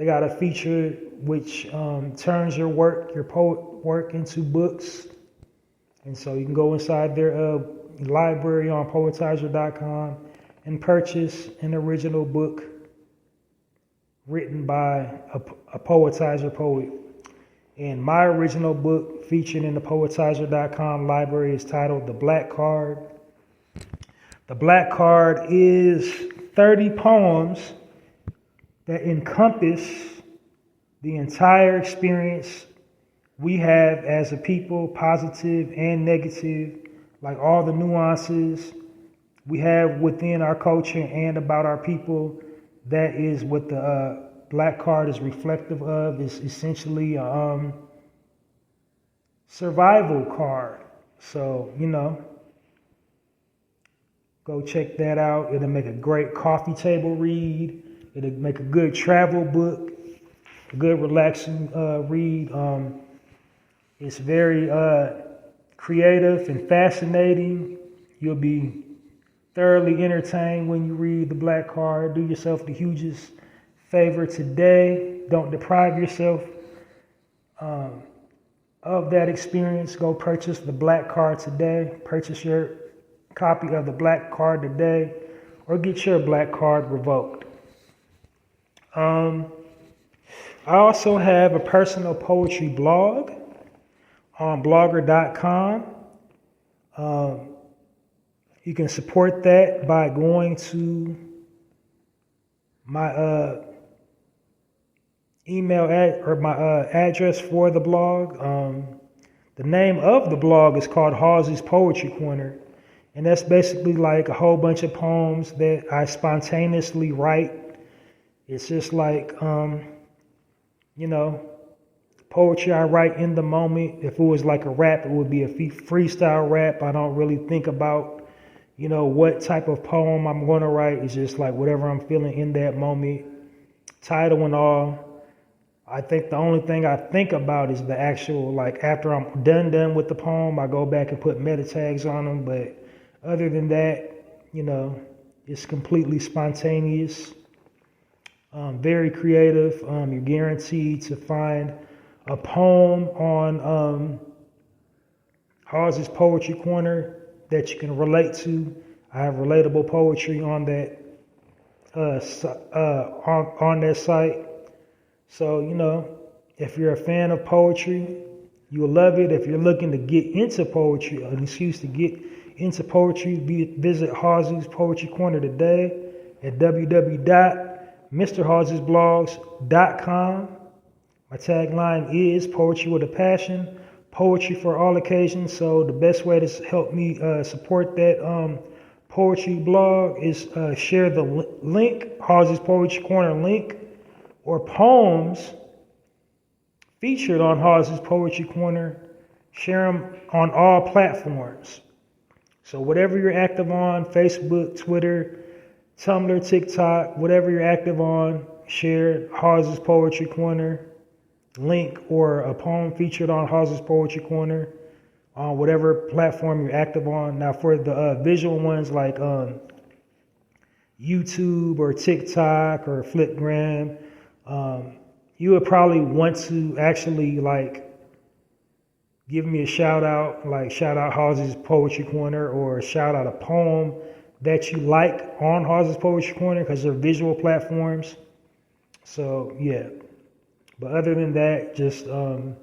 B: got a feature which turns your poet work into books. And so you can go inside their library on Poetizer.com and purchase an original book written by a Poetizer poet. And my original book featured in the Poetizer.com library is titled The Black Card. The Black Card is 30 poems that encompass the entire experience we have as a people, positive and negative, like all the nuances we have within our culture and about our people. That is what the Black Card is reflective of. It's essentially a survival card. So, go check that out. It'll make a great coffee table read. It'll make a good travel book, a good relaxing read. It's very creative and fascinating. You'll be thoroughly entertained when you read The Black Card. Do yourself the hugest favor today. Don't deprive yourself of that experience. Go purchase The Black Card today. Purchase your copy of The Black Card today, or get your Black Card revoked. I also have a personal poetry blog on blogger.com. You can support that by going to my email my address for the blog. The name of the blog is called Hallzies Poetry Corner, and that's basically like a whole bunch of poems that I spontaneously write. It's just like poetry I write in the moment. If it was like a rap, it would be a freestyle rap. I don't really think about, what type of poem I'm going to write. It's just like whatever I'm feeling in that moment, title and all. I think the only thing I think about is the actual, after I'm done with the poem, I go back and put meta tags on them. But other than that, it's completely spontaneous, very creative. You're guaranteed to find a poem on Hallzies Poetry Corner that you can relate to. I have relatable poetry on that on that site. So, if you're a fan of poetry, You'll love it. If you're looking to get into poetry, an excuse to get into poetry, visit Halsey's Poetry Corner today at www.mrhalziesblogs.com. My tagline is Poetry with a Passion, poetry for all occasions. So the best way to help me support that poetry blog is share the link, Halsey's Poetry Corner link, or poems featured on Halsey's Poetry Corner. Share them on all platforms. So whatever you're active on, Facebook, Twitter, Tumblr, TikTok, whatever you're active on, share Halsey's Poetry Corner link or a poem featured on Halsey's Poetry Corner on whatever platform you're active on. Now for the visual ones like YouTube or TikTok or Flipgram, you would probably want to actually like give me a shout out, like shout out Halsey's Poetry Corner, or shout out a poem that you like on Halsey's Poetry Corner, because they're visual platforms. So yeah, but other than that, just share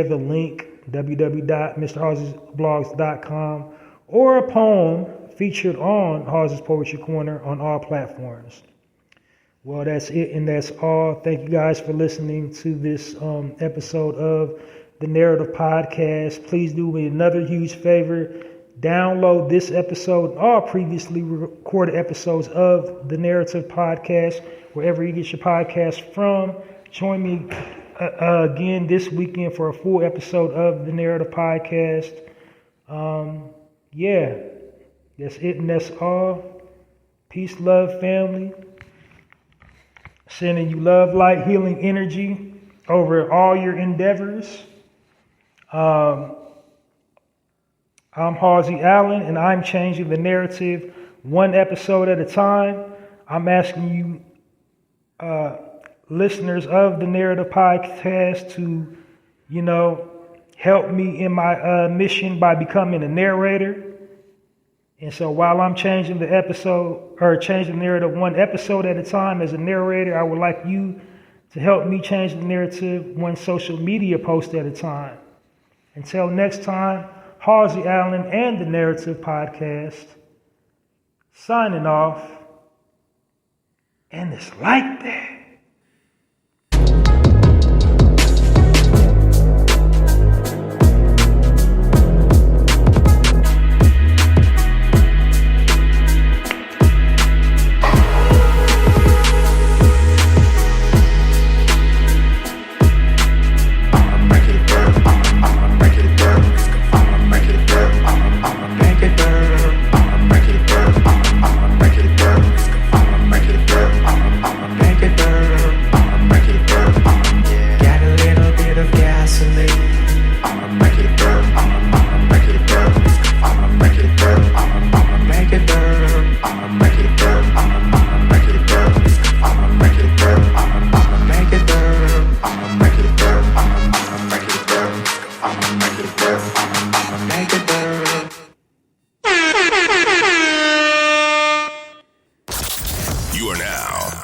B: the link, www.mrhalziesblogs.com, or a poem featured on Halsey's Poetry Corner on all platforms. Well, that's it, and that's all. Thank you guys for listening to this episode of the Narrative Podcast. Please do me another huge favor. Download this episode and all previously recorded episodes of the Narrative Podcast, wherever you get your podcast from. Join me again this weekend for a full episode of the Narrative Podcast. That's it, and that's all. Peace, love, family. Sending you love, light, healing energy over all your endeavors. I'm Halsey Allen, and I'm changing the narrative one episode at a time. I'm asking you, listeners of the Narrative Podcast, to, help me in my mission by becoming a narrator. And so while I'm changing the narrative one episode at a time as a narrator, I would like you to help me change the narrative one social media post at a time. Until next time, Halsey Allen and the Narrative Podcast signing off. And it's like that.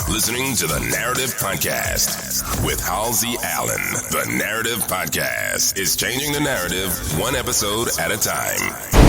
A: Listening to the Narrative Podcast with Halsey Allen. The Narrative Podcast is changing the narrative one episode at a time.